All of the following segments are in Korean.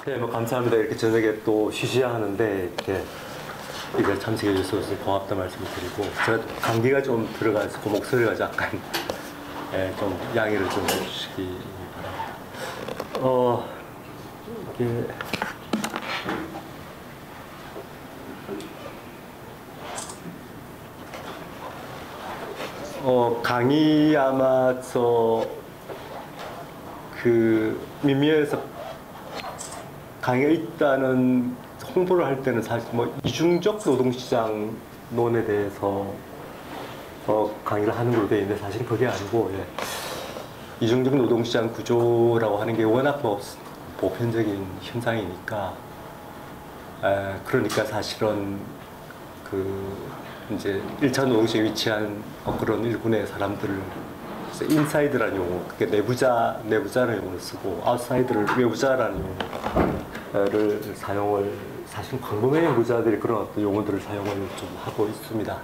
네, 뭐 감사합니다. 이렇게 저녁에 또 쉬셔야 하는데 이렇게 이걸 참석해 주셔서 고맙다 말씀을 드리고, 제가 감기가 좀 들어가서 목소리가 약간 좀 양해를 좀 해주시기 바랍니다. 이게 강의 아마 민미에서 강의가 있다는 홍보를 할 때는 사실 뭐 이중적 노동시장 논에 대해서 강의를 하는 걸로 되어 있는데, 사실은 그게 아니고, 이중적 노동시장 구조라고 하는 게 워낙 뭐 보편적인 현상이니까, 그러니까 사실은 이제 1차 노동시장에 위치한 그런 일군의 사람들을 인사이드라는 용어, 그게 내부자라는 용어를 쓰고, 아웃사이드를 외부자라는 용어를 사용을, 사실 광범위한 연구자들이 그런 어떤 용어들을 사용을 좀 하고 있습니다.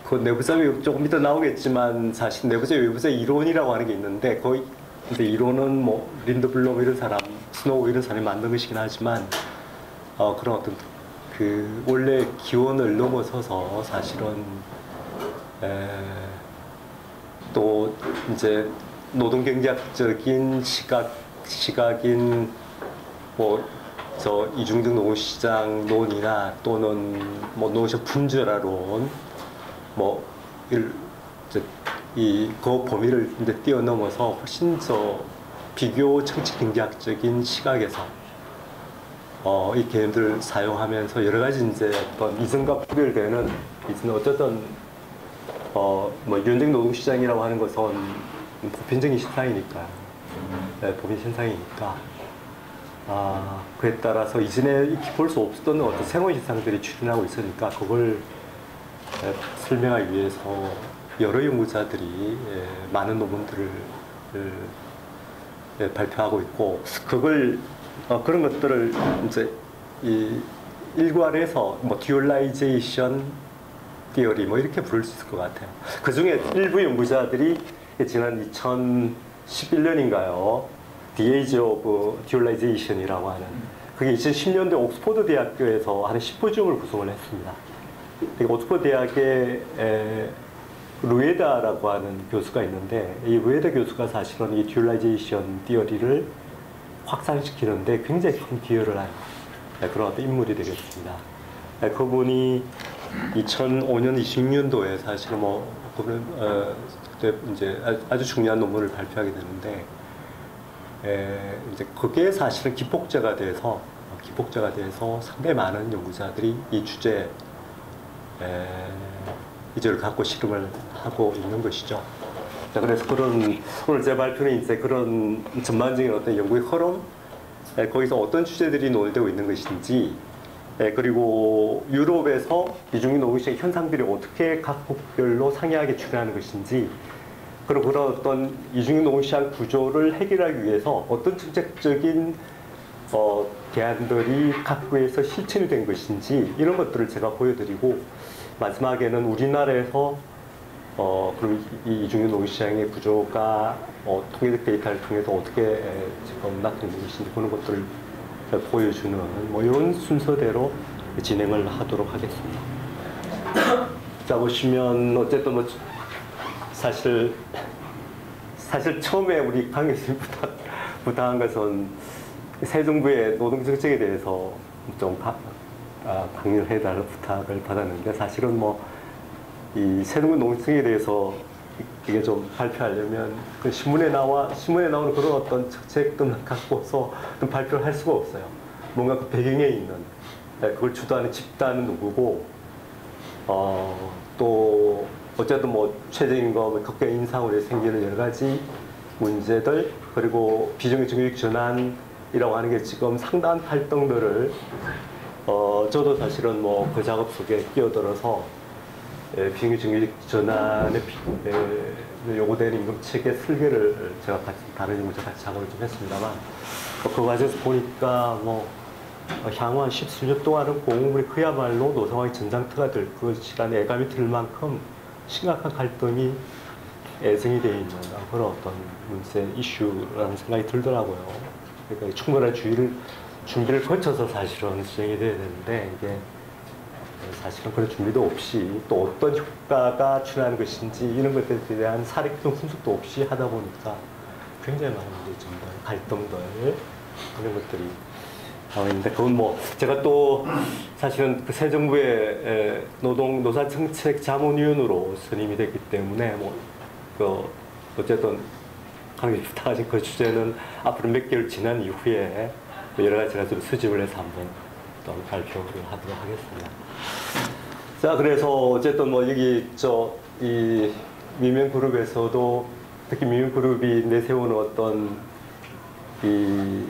그 내부자 외부 조금 이따 나오겠지만, 사실 내부자 외부자 이론이라고 하는 게 있는데, 거의 근데 이론은 뭐 린드블럼 이런 사람, 스노우 이런 사람이 만든 것이긴 하지만, 그런 어떤 원래 기원을 넘어서서 사실은 또 이제 노동경제학적인 시각인 이중적 노동시장 논이나 또는 노동시장 분절화론 그 범위를 이제 뛰어넘어서 훨씬 비교 정치경제학적인 시각에서 이 개념들을 사용하면서 여러 가지 이제 어떤 이전과 구별되는, 이전은 어쨌든 유연적 노동시장이라고 하는 것은 보편적인 현상이니까, 보편 현상이니까, 그에 따라서 이전에 익히 볼 수 없었던 어떤 새로운 현상들이 출현하고 있으니까, 그걸 설명하기 위해서 여러 연구자들이 많은 논문들을 발표하고 있고, 그런 것들을 이제 일괄해서 듀얼라이제이션 티어리 이렇게 부를 수 있을 것 같아요. 그 중에 일부 연구자들이 지난 2011년인가요? The Age of Dualization이라고 하는, 그게 2010년대 옥스퍼드 대학교에서 하는 심포지움을 구성을 했습니다. 옥스퍼드 대학에 루에다라고 하는 교수가 있는데, 이 루에다 교수가 사실은 이 듀얼라이제이션 티어리를 확산시키는데 굉장히 큰 기여를 한 그런 어떤 인물이 되겠습니다. 그분이 2005년, 2006년도에 사실은 그때 이제 아주 중요한 논문을 발표하게 되는데, 이제 그게 사실은 기폭제가 돼서 상당히 많은 연구자들이 이 주제에 이제를 갖고 실험을 하고 있는 것이죠. 자, 그래서 오늘 제 발표는 이제 그런 전반적인 어떤 연구의 흐름, 거기서 어떤 주제들이 논의되고 있는 것인지, 그리고 유럽에서 이중적 노동시장 현상들이 어떻게 각국별로 상이하게 출현하는 것인지, 그리고 그런 어떤 이중적 노동시장 구조를 해결하기 위해서 어떤 정책적인 대안들이 각국에서 실천이 된 것인지, 이런 것들을 제가 보여드리고, 마지막에는 우리나라에서 그럼 이 이중적 노동시장의 구조가 통계적 데이터를 통해서 어떻게 지금 나타내는 것인지, 그런 것들을 보여주는 이런 순서대로 진행을 하도록 하겠습니다. 자, 보시면 어쨌든 사실 처음에 우리 강 교수님 부탁한 것은 새 정부의 노동정책에 대해서 좀 강의를 해달라는 부탁을 받았는데, 사실은 이 새 정부 노동정책에 대해서 이게 좀 발표하려면 신문에 나오는 그런 어떤 정책들만 갖고서 발표를 할 수가 없어요. 뭔가 그 배경에 있는, 그걸 주도하는 집단은 누구고, 또 어쨌든 최저임금 급격 인상으로 생기는 여러 가지 문제들, 그리고 비정규직 전환이라고 하는 게 지금 상당한 활동들을 저도 사실은 그 작업 속에 끼어들어서 비정규직 전환에 요구되는 임금 체계 설계를 제가 다른 연구자 같이 작업을 좀 했습니다만, 그 과정에서 보니까 향후 한 10수년 동안은 공무원이 그야말로 노동의 전장터가 될 것이라는 예감이 들 만큼 심각한 갈등이 애생이 되어 있는 그런 어떤 문제 이슈라는 생각이 들더라고요. 그러니까 충분한 준비를 거쳐서 사실은 수행이 돼야 되는데 이게 사실은 그런 준비도 없이 또 어떤 효과가 출현하는 것인지 이런 것들에 대한 사례성 분석도 없이 하다 보니까 굉장히 많은 점들, 갈등들 이런 것들이 나와 있는데 그건 뭐 제가 또 사실은 그 새 정부의 노사정책 자문위원으로 선임이 됐기 때문에 어쨌든 강의 부탁하신 그 주제는 앞으로 몇 개월 지난 이후에 여러 가지 제가 좀 수집을 해서 한번 또 발표를 하도록 하겠습니다. 자, 그래서 어쨌든 뭐 여기 이 미명그룹에서도 특히 미명그룹이 내세우는 어떤 이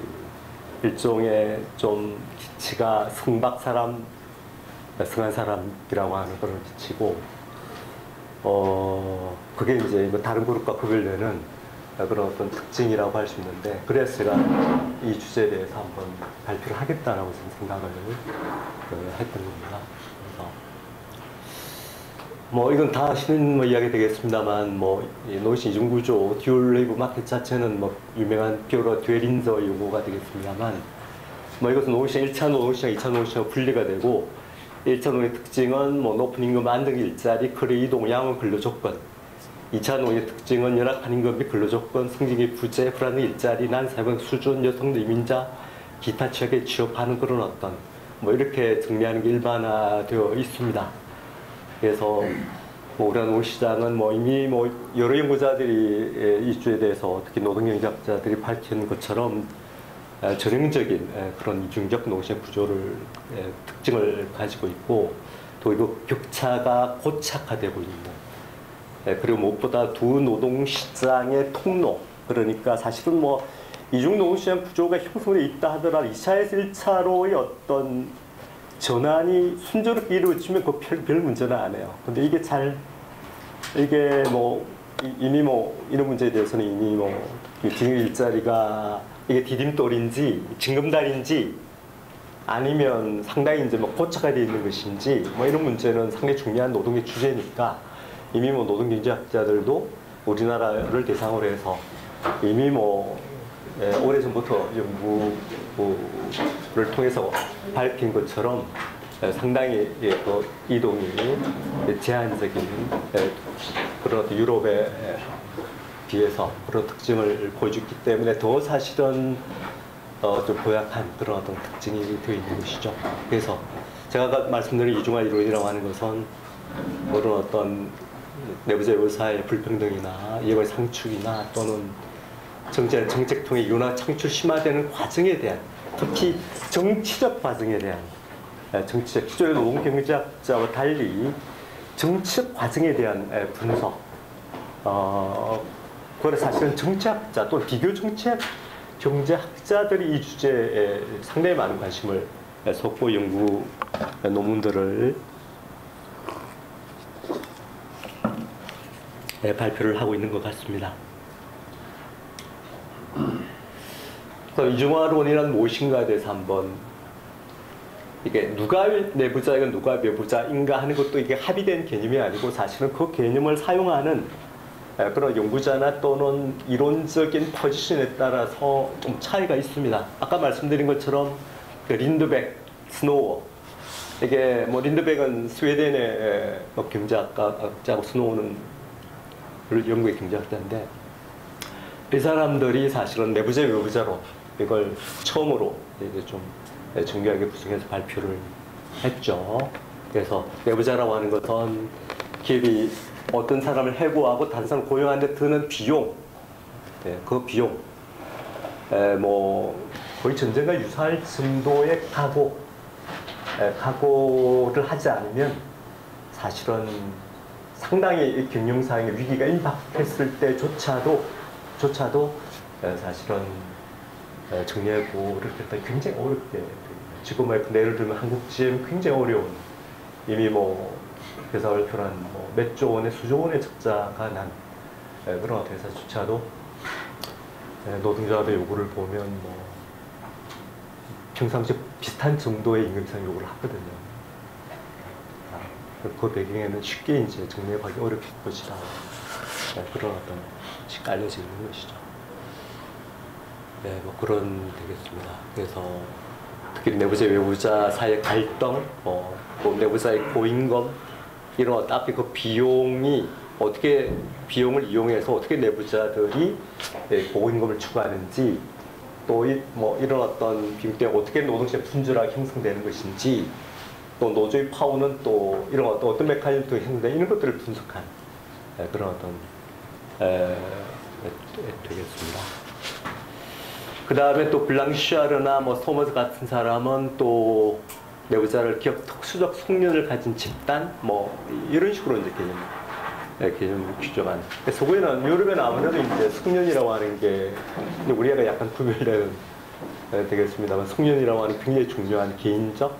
일종의 좀 기치가 성한 사람이라고 하는 그런 기치고, 그게 이제 다른 그룹과 구별되는 그런 어떤 특징이라고 할 수 있는데, 그래서 제가 이 주제에 대해서 한번 발표를 하겠다라고 생각을 했던 겁니다. 그래서 뭐 이건 다 아시는 이야기 되겠습니다만, 노이신 이중구조 듀얼 레이브 마켓 자체는 유명한 피오러 듀얼인저 용어가 되겠습니다만, 이것은 노이신 1차 노동시장, 2차 노동시장 분리가 되고, 1차 노동의 특징은 높은 임금, 안정 일자리, 거래 이동, 양호 근로 조건. 2차 노동의 특징은 열악한 임금 및 근로 조건, 승진기 부재, 불안정 일자리, 난사회복 수준, 여성 등 이민자, 기타 취약에 취업하는 그런 어떤 이렇게 정리하는 게 일반화되어 있습니다. 그래서 우리나라 노동시장은 이미 여러 연구자들이 이 주에 대해서 특히 노동경제학자들이 밝힌 것처럼 전형적인 그런 이중적 노동시장 구조를 특징을 가지고 있고, 또 이거 격차가 고착화되고 있는, 그리고 무엇보다 두 노동시장의 통로, 그러니까 사실은 이중 노동시장 구조가 형성되어 있다 하더라도 2차에서 1차로의 어떤 전환이 순조롭게 이루어지면 별 문제는 안 해요. 근데 이게 이미 이런 문제에 대해서는 이미 딩 일자리가 이게 디딤돌인지 징검다리인지 아니면 상당히 이제 고착화되어 있는 것인지 이런 문제는 상당히 중요한 노동의 주제니까 이미 노동경제학자들도 우리나라를 대상으로 해서 이미 오래전부터 연구를 통해서 밝힌 것처럼 상당히 이동이 제한적인 그런 유럽에 비해서 그런 특징을 보여줬기 때문에 더 사실은 좀 고약한 그런 어떤 특징이 되어 있는 것이죠. 그래서 제가 아까 말씀드린 이중화 이론이라고 하는 것은 그런 어떤 내부자 의사의 불평등이나 이익의 상충이나 또는 정책 통해 윤화 창출 심화되는 과정에 대한, 특히 정치적 과정에 대한, 정치적 기존의 노동경제학자와 달리 정치적 과정에 대한 분석, 그걸 사실은 정치학자 또는 비교 정치학 경제학자들이 이 주제에 상당히 많은 관심을 쏟고 연구 논문들을 발표를 하고 있는 것 같습니다. 이중화론이란 무엇인가에 대해서 한번, 이게 누가 내부자이고 누가 외부자인가 하는 것도 이게 합의된 개념이 아니고 사실은 그 개념을 사용하는 그런 연구자나 또는 이론적인 포지션에 따라서 좀 차이가 있습니다. 아까 말씀드린 것처럼 린드백, 스노우, 이게 린드백은 스웨덴의 경제학자고 스노우는 영국의 경제학자인데, 이 사람들이 사실은 내부자, 외부자로 이걸 처음으로 이제 좀 정교하게 구성해서 발표를 했죠. 그래서 내부자라고 하는 것은 기업이 어떤 사람을 해고하고 다른 사람을 고용하는 데 드는 비용, 그 비용, 거의 전쟁과 유사할 정도의 각오를 하지 않으면 사실은 상당히 경영상의 위기가 임박했을 때조차도 사실은 정리하고 이렇게 굉장히 어렵게, 지금 예를 들면 한국 GM 굉장히 어려운, 이미 회사 발표한 몇 조 원의 수조 원의 적자가 난 그런 회사조차도 노동자들의 요구를 보면 평상시 비슷한 정도의 임금 인상 요구를 하거든요. 그 배경에는 쉽게 이제 정리하기 어렵을 것이다. 그런 어떤 식이 알려져 있는 것이죠. 네, 뭐 그런 되겠습니다. 그래서 특히 내부자 외부자 사이의 갈등, 또 내부자의 고임금 이런 앞에 그 비용이 어떻게 비용을 이용해서 어떻게 내부자들이 고임금을 추구하는지 또 이런 어떤 비용 때문에 어떻게 노동시장 분주하게 형성되는 것인지 또 노조의 파워는 또 이런 어떤 메커니즘도 형성되는 이런 것들을 분석한 그런 어떤 되겠습니다. 그 다음에 또 블랑시아르나 뭐 소머스 같은 사람은 또 내부자를 기업 특수적 숙련을 가진 집단 뭐 이런 식으로 이제 개념을 규정한. 서구에는 유럽에는 아무래도 이제 숙련이라고 하는 게 우리가 약간 구별되는 되겠습니다만 숙련이라고 하는 굉장히 중요한 개인적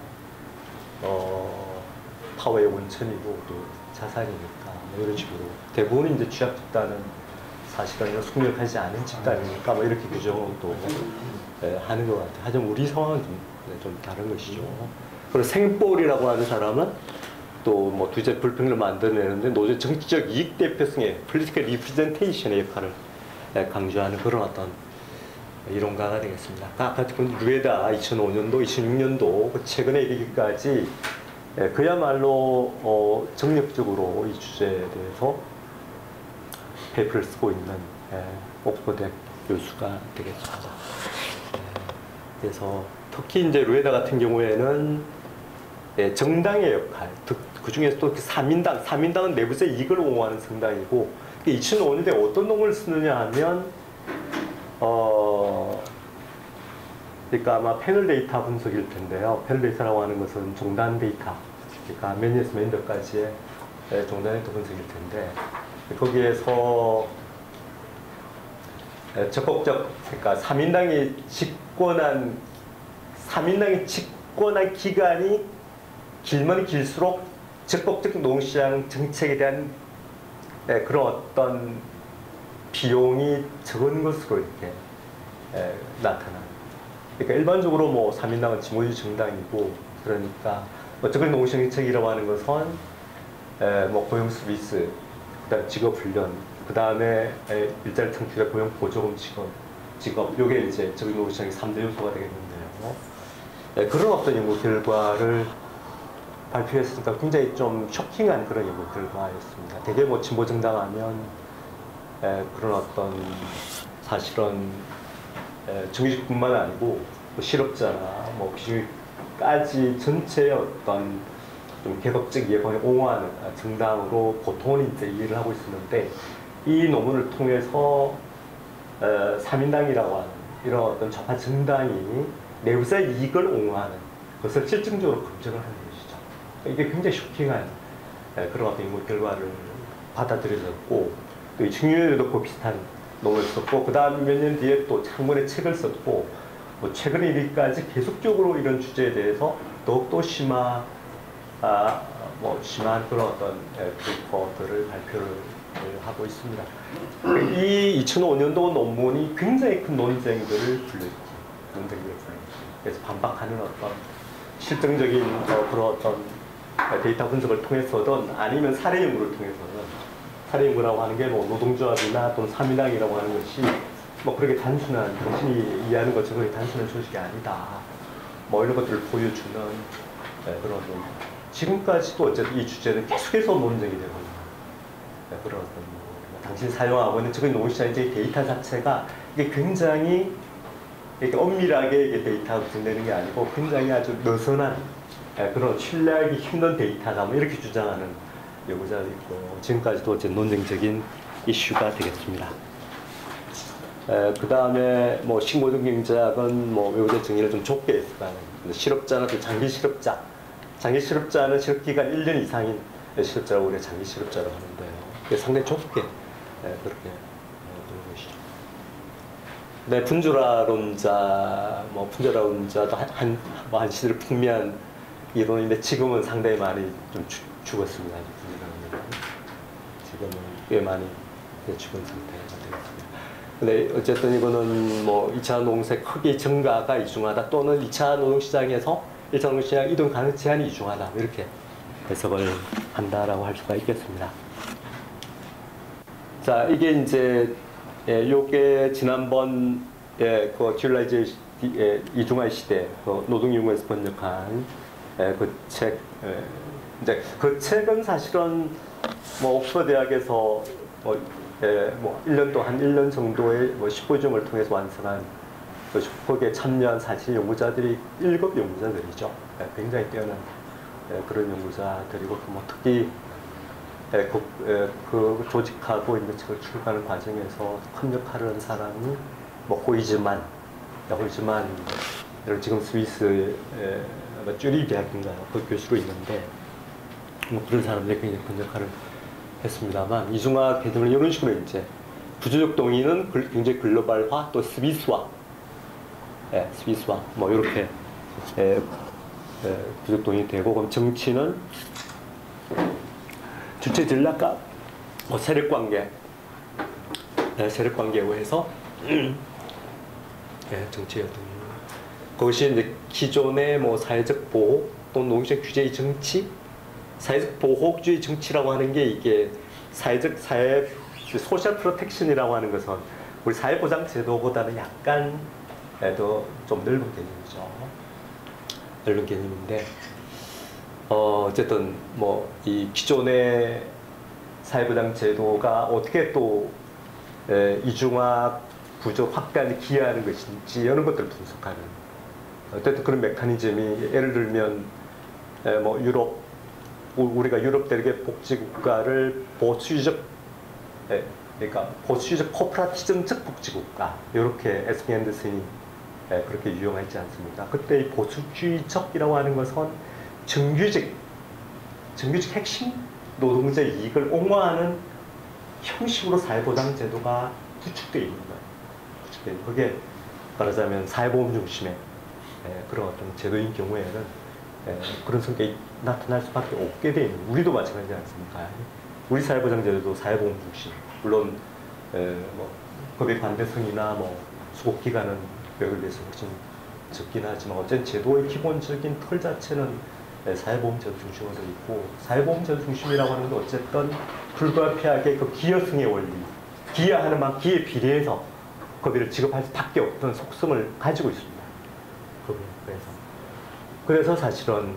파워의 원천이고 또 자산이니까 뭐 이런 식으로 대부분 이제 취약 집단은 사실은 숙련하지 않은 집단이니까 뭐 이렇게 규정을 또 하는 것 같아요. 하지만 우리 상황은 좀 다른 것이죠. 그리고 생볼이라고 하는 사람은 또 뭐 두째 불평을 만들어내는데 노조 정치적 이익 대표성의 political representation의 역할을 강조하는 그런 어떤 이론가가 되겠습니다. 아까 본 루에다 2005년도, 2006년도 최근에 이르기까지 그야말로 정력적으로 이 주제에 대해서 페이퍼를 쓰고 있는 옥스퍼드 교수가 되겠습니다. 그래서 특히 이제 루에다 같은 경우에는 정당의 역할, 그 중에서 또 3인당은 내부자 이익을 옹호하는 정당이고 2005년에 어떤 논문을 쓰느냐 하면 그러니까 아마 패널 데이터 분석일 텐데요. 패널 데이터라고 하는 것은 종단 데이터, 그러니까 몇 년에서 몇 년까지의 종단 데이터 분석일 텐데 거기에서 적극적, 그러니까 3인당이 집권한 기간이 길면 길수록 적극적 노동시장 정책에 대한 그런 어떤 비용이 적은 것으로 이렇게 나타나는. 그러니까 일반적으로 뭐 3인당은 지모주 정당이고 그러니까 적극 노동시장 정책이라고 하는 것은 뭐 고용 서비스, 그다음 직업 훈련, 그 다음에 일자리 창출의 고용 보조금 직업, 요게 이제 적극 노동시장의 3대 요소가 되겠는데요. 그런 어떤 연구 결과를 발표했으니까 굉장히 좀 쇼킹한 그런 연구 결과였습니다. 되게 뭐 진보 정당 하면 그런 어떤 사실은 정규직뿐만 아니고 뭐 실업자나 뭐 비정규직까지 전체의 어떤 좀 개혁적 예방에 옹호하는 정당으로 보통은 이제 이해를 하고 있었는데 이 논문을 통해서 3인당이라고 하는 이런 어떤 좌파 정당이 내부자 이익을 옹호하는 것을 실증적으로 검증을 하는 것이죠. 이게 굉장히 쇼킹한 그런 어떤 연구 결과를 받아들여졌고 또 2006년에도 그 비슷한 논문을 썼고 그 다음 몇 년 뒤에 또 창문에 책을 썼고 뭐 최근에 이르기까지 계속적으로 이런 주제에 대해서 더욱더 심한 그런 어떤 페이퍼들을 발표를 하고 있습니다. 이 2005년도 논문이 굉장히 큰 논쟁들을 불러일으키고 그래서 반박하는 어떤 실증적인 그런 어떤 데이터 분석을 통해서든 아니면 사례 연구를 통해서든 사례 연구라고 하는 게 뭐 노동조합이나 또는 3인당이라고 하는 것이 뭐 그렇게 단순한 당신이 이해하는 것처럼 그렇게 단순한 조직이 아니다. 뭐 이런 것들을 보여주는 그런 지금까지도 어쨌든 이 주제는 계속해서 논쟁이 되고 있는 그런 어떤 당신이 사용하고 있는 적극 노동시장의 데이터 자체가 이게 굉장히 이렇게 엄밀하게 이게 데이터가 구성되는 게 아니고 굉장히 아주 느슨한 그런 신뢰하기 힘든 데이터다 뭐 이렇게 주장하는 연구자도 있고 지금까지도 어쨌든 논쟁적인 이슈가 되겠습니다. 그 다음에 뭐 식모종 경제학은 뭐 외부자 정의를 좀 좁게 했을까요? 실업자는 또 장기 실업자. 장기 실업자는 실업기간 1년 이상인 실업자라고 우리가 장기 실업자라고 하는데요. 상당히 좁게 그렇게 보는 것이죠. 네, 분주라론자도 한 시대를 풍미한 이론인데 지금은 상당히 많이 좀 죽었습니다. 지금은 꽤 많이 죽은 상태가 되겠습니다. 근데 어쨌든 이거는 뭐 2차 노동세 크기 증가가 이중하다 또는 2차 노동시장에서 1차 노동시장 이동 가능 제한이 이중하다 이렇게 해석을 한다라고 할 수가 있겠습니다. 자, 이게 이제 요게 지난번 그 듀얼라이제이션 이중화 시대 노동연구원에서 번역한 그 책, 이제 그 책은 사실은 뭐 옥스퍼드 대학에서 뭐 1년 동안 1년 정도의 뭐 15중을 통해서 완성한 거기에 참여한 사실 연구자들이 1급 연구자들이죠. 굉장히 뛰어난 그런 연구자들이고 뭐 특히 그 조직하고 있는 책을 출간하는 과정에서 큰 역할을 한 사람이 뭐 호이즈만 지금 스위스의 쭈리 대학인가요? 그 교수로 있는데 뭐 그런 사람들이 굉장히 큰 역할을 했습니다만 이중화 개념을 이런 식으로 이제 부조적 동의는 굉장히 글로벌화 또 스위스화 뭐 이렇게 부조적 동의 되고 그럼 정치는 주체 전략과 뭐 세력관계에 의해서 정치의 어떤 그것이 이제 기존의 뭐 사회적 보호 또는 농민적 규제의 정치, 사회적 보호주의 정치라고 하는 게 이게 사회 소셜 프로텍션이라고 하는 것은 우리 사회보장 제도보다는 약간 더 좀 넓은 개념이죠. 넓은 개념인데 어쨌든 뭐 이 기존의 사회보장 제도가 어떻게 또 이중화 구조 확대에 기여하는 것인지 이런 것들을 분석하는 어쨌든 그런 메커니즘이 예를 들면 뭐 유럽 우리가 유럽 대륙의 복지국가를 보수적 그러니까 보수적 코퍼레티즘적 복지국가 이렇게 에스미 앤더슨이 그렇게 유용하지 않습니까? 그때 이 보수주의적이라고 하는 것은 정규직 핵심 노동자 이익을 옹호하는 형식으로 사회보장 제도가 구축되어 있는 거예요. 그게 말하자면 사회보험 중심의 그런 어떤 제도인 경우에는 그런 성격이 나타날 수밖에 없게 되어 있는 우리도 마찬가지지 않습니까? 우리 사회보장 제도도 사회보험 중심 물론 뭐 법의 반대성이나 뭐 수급 기간은 여기에 비해서 훨씬 적긴 하지만 어쨌든 제도의 기본적인 틀 자체는 사회보험 제도 중심으로 되어 있고 사회보험 제도 중심이라고 하는 건 어쨌든 불가피하게 그 기여성의 원리 기여하는 만 기에 비례해서 급여를 지급할 수밖에 없던 속성을 가지고 있습니다. 그래서 사실은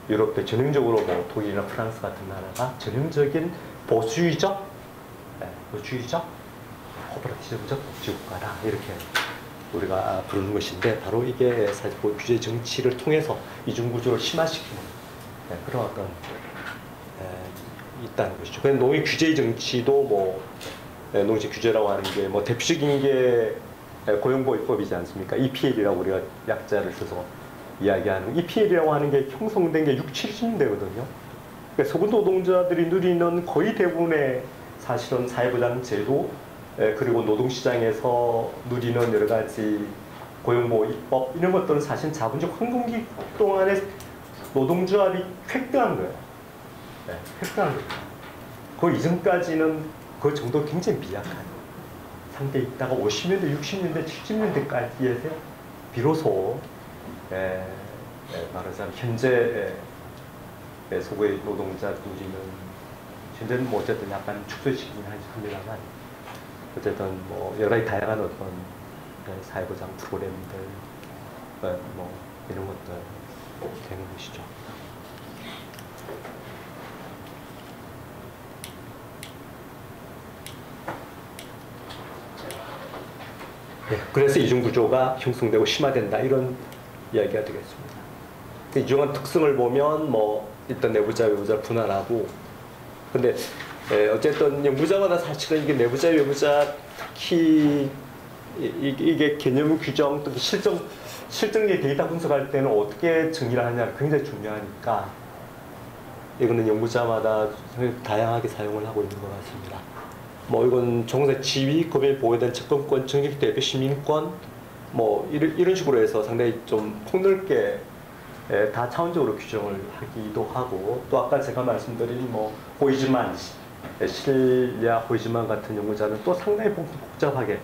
유럽도 전형적으로 뭐 독일이나 프랑스 같은 나라가 전형적인 보수주의적 코퍼레티즘적 복지국가다 이렇게 우리가 부르는 것인데 바로 이게 사실 규제 정치를 통해서 이중구조를 심화시키는 그런 어떤 있다는 것이죠. 그래서 농의 규제 정치도 뭐 농지 규제라고 하는 게 뭐 대표적인 게 고용보호법이지 않습니까? EPL이라고 우리가 약자를 써서 이야기하는 EPL이라고 하는 게 형성된 게 60, 70년대거든요. 그러니까 서구 노동자들이 누리는 거의 대부분의 사실은 사회보장 제도 그리고 노동시장에서 누리는 여러 가지 고용보호 입법 이런 것들은 사실 자본주의 황금기 동안에 노동조합이 획득한 거예요. 획득한 거예요. 그 이전까지는 그 정도 굉장히 미약한 상태에 있다가 50년대, 60년대, 70년대까지에서 비로소 말하자면 현재 서구의 노동자 누리는 현재는 뭐 어쨌든 약간 축소시키긴 합니다만 어쨌든 뭐 여러 가지 다양한 어떤 사회보장 프로그램들 뭐 이런 것들 되는 것이죠. 그래서 이중구조가 형성되고 심화된다 이런 이야기가 되겠습니다. 이중한 특성을 보면 뭐 일단 내부자 외부자 분할하고 근데 어쨌든 연구자마다 사실은 이게 내부자 외부자 특히 이게 개념 규정 또 실정의 데이터 분석할 때는 어떻게 정의를 하냐 굉장히 중요하니까 이거는 연구자마다 다양하게 사용을 하고 있는 것 같습니다. 뭐 이건 종사 지위, 법에 보호된 접근권, 정책 대표 시민권 뭐 이런 식으로 해서 상당히 좀 폭넓게 다차원적으로 규정을 하기도 하고 또 아까 제가 말씀드린 뭐 호이즈만, 실리아 호이즈만 같은 연구자는 또 상당히 복잡하게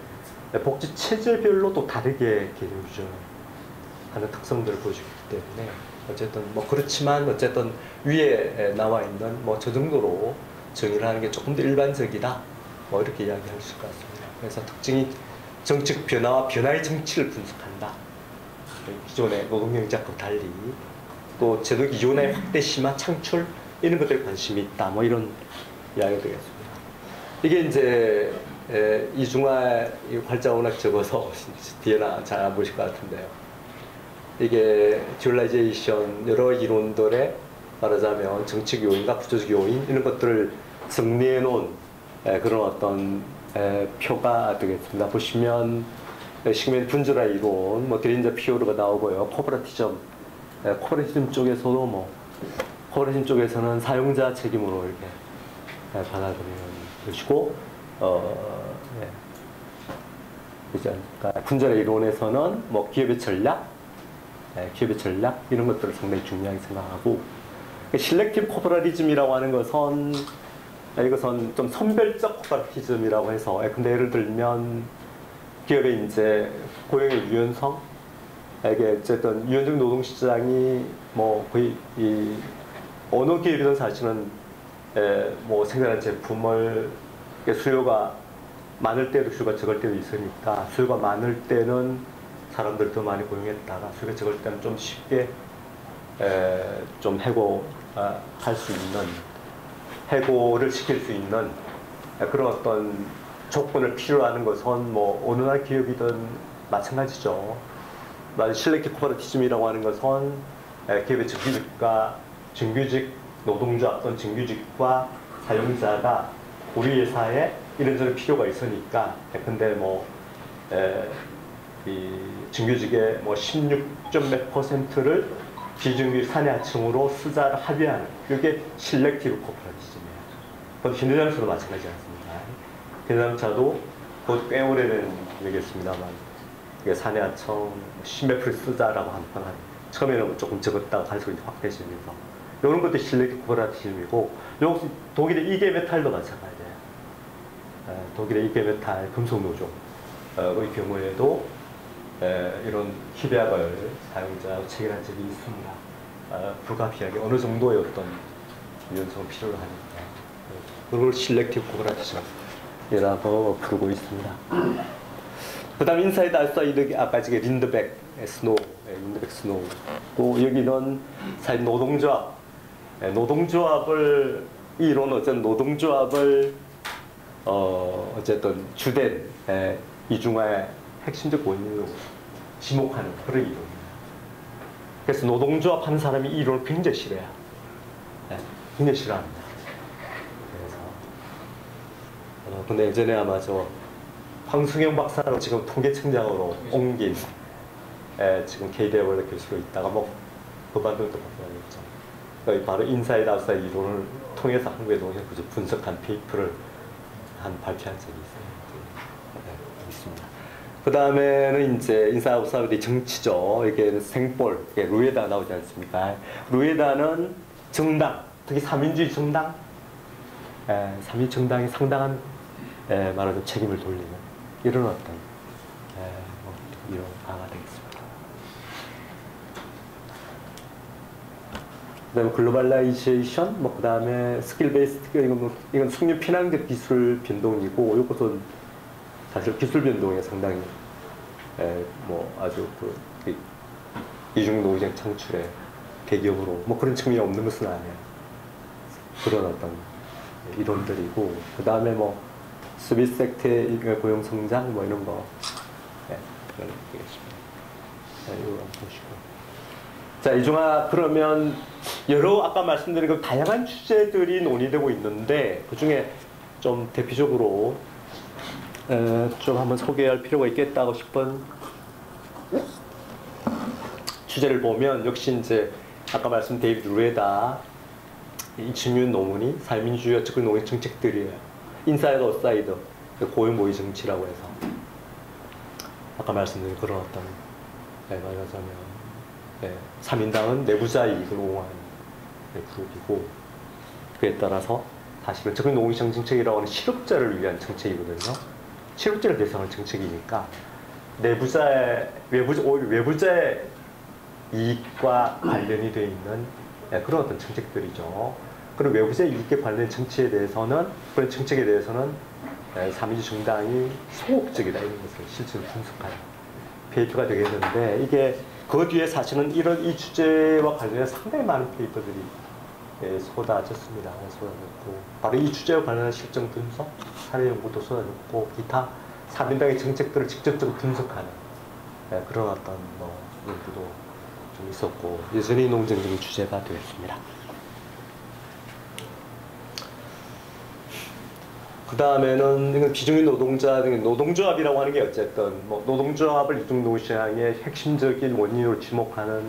복지 체제별로 또 다르게 개념 규정하는 특성들을 보여주기 때문에 어쨌든 뭐 그렇지만 어쨌든 위에 나와 있는 뭐 저 정도로 정의를 하는 게 조금 더 일반적이다 뭐 이렇게 이야기할 수 있을 것 같습니다. 그래서 특징이 정책 변화와 변화의 정치를 분석한다. 기존의 노동경제학과 달리 또 제도 기존의 확대 심화 창출 이런 것들에 관심이 있다. 뭐 이런 이야기가 되겠습니다. 이게 이제 이중화 활자가 워낙 적어서 뒤에나 잘 안 보실 것 같은데요. 이게 듀얼라이제이션 여러 이론들의 말하자면 정책 요인과 구조적 요인 이런 것들을 정리해 놓은 그런 어떤 표가 되겠습니다. 보시면 시그먼트 분주라 이론, 뭐 드린저 피오르가 나오고요. 코퍼레티즘 쪽에서도 뭐 코퍼레티즘 쪽에서는 사용자 책임으로 이렇게 받아들이는 것이고, 그러니까 분주라 이론에서는 뭐 기업의 전략 이런 것들을 상당히 중요하게 생각하고, 실렉티브 코퍼레티즘이라고 하는 것은 이것은 좀 선별적 코퍼레티즘이라고 해서, 근데 예를 들면 기업의 이제 고용의 유연성, 이게 어쨌든 유연적 노동 시장이 뭐 거의 이 어느 기업이든 사실은 뭐 생산한 제품을 수요가 많을 때도 수요가 적을 때도 있으니까, 수요가 많을 때는 사람들 더 많이 고용했다가 수요가 적을 때는 좀 쉽게 좀 해고할 수 있는, 해고를 시킬 수 있는 그런 어떤 조건을 필요로 하는 것은 뭐 어느 나라 기업이든 마찬가지죠. 실렉티브 코퍼레티즘이라고 하는 것은 기업의 정규직 노동자 또는 정규직과 사용자가 우리 회사에 이런저런 필요가 있으니까, 근데 뭐 이 정규직의 뭐 16.몇%를 비정규직 사내하층으로 쓰자를 합의하는, 이게 실렉티브 코퍼레티즘이에요. 그건 현대자동차도 마찬가지 않습니까? 현대자동차도 그것도 꽤 오래된 얘기겠습니다만, 이게 사내하층 10몇 프로 쓰자라고 한번 처음에는 조금 적었다가 갈수록 확대시면서, 이런 것도 실렉티브 코퍼레티즘이고, 독일의 이게메탈도 마찬가지예요. 독일의 이게메탈 금속노조의 경우에도 이런 협약을 사용자하고 체결한 적이 있습니다. 불가피하게 어느 정도의 어떤 유연성을 필요로 하니까, 그걸 실렉티브 코퍼레티즘이라고 부르고 있습니다. 그 다음 인사이드 아웃사이드, 아까 지금 린드백 스노우, 또 여기는 사실 노동조합을 이 이론은 어쨌든 노동조합을 어쨌든 주된 이중화의 핵심적 원인으로 지목하는 그런 이론입니다. 그래서 노동조합 하는 사람이 이 이론을 굉장히 싫어해요. 굉장히 싫어합니다. 그래서 근데 예전에 아마 황승영 박사로 지금 통계청장으로 옮긴 지금 KDI 교수로 있다가 뭐 그만둔도 바뀌었죠. 바로 인사이드 아웃사이드 이론을 통해서 한국의 노동을 분석한 페이퍼를 발표한 적이 있습니다. 그 다음에는 이제 인사이드 아웃사이드 정치죠. 이게 생볼, 이게 루에다 나오지 않습니까? 루에다는 정당, 특히 삼인주의 정당, 삼인주의 정당이 상당한 말하자면 책임을 돌리는 이런 어떤 이런 바가 되겠습니다. 그다음에 글로벌라이제이션, 뭐 그다음에 스킬 베이스드, 이건 숙련 피난적 기술 변동이고, 이것도 사실 기술 변동에 상당히 뭐 아주 이중 노동장 창출의 대기업으로 뭐 그런 측면이 없는 것은 아니에요. 그런 어떤 이론들이고, 그다음에 뭐 서비스 섹터의 고용 성장 뭐 이런 거, 그런 되겠습니다. 이거 한번 보시고. 자, 이중화, 그러면 아까 말씀드린 그 다양한 주제들이 논의되고 있는데, 그 중에 좀 대표적으로 좀 한번 소개할 필요가 있겠다고 싶은 주제를 보면, 역시 이제 아까 말씀 데이비드 루에다 이충윤 논문이 사회민주주의와 적극 노동 정책들이에요. 인사이드 아웃사이드, 고용 모의 정치라고 해서 아까 말씀드린 그런 어떤 말하자면 3인당은 내부자 이익을 옹호하는 그룹이고, 그에 따라서 사실은 적극 노동 정책이라고 하는 실업자를 위한 정책이거든요. 실업자를 대상한 정책이니까 외부자의 이익과 관련이 되어 있는 그런 어떤 정책들이죠. 그런 외부자의 이익에 관련된 정치에 대해서는, 그런 정책에 대해서는 3인주 정당이 소극적이다 이런 것을 실제로 분석한 페이퍼가 되겠는데 이게 그 뒤에 사실은 이 주제와 관련해서 상당히 많은 페이퍼들이 쏟아졌습니다. 쏟아졌고 바로 이 주제와 관련한 실정 분석, 사례 연구도 쏟아졌고 기타 3인당의 정책들을 직접적으로 분석하는 그런 어떤 연구도 좀 있었고 여전히 논쟁적인 주제가 되었습니다. 그 다음에는 이건 비정규 노동자 등의 노동조합이라고 하는 게 어쨌든 노동조합을 이중노시장의 핵심적인 원인으로 지목하는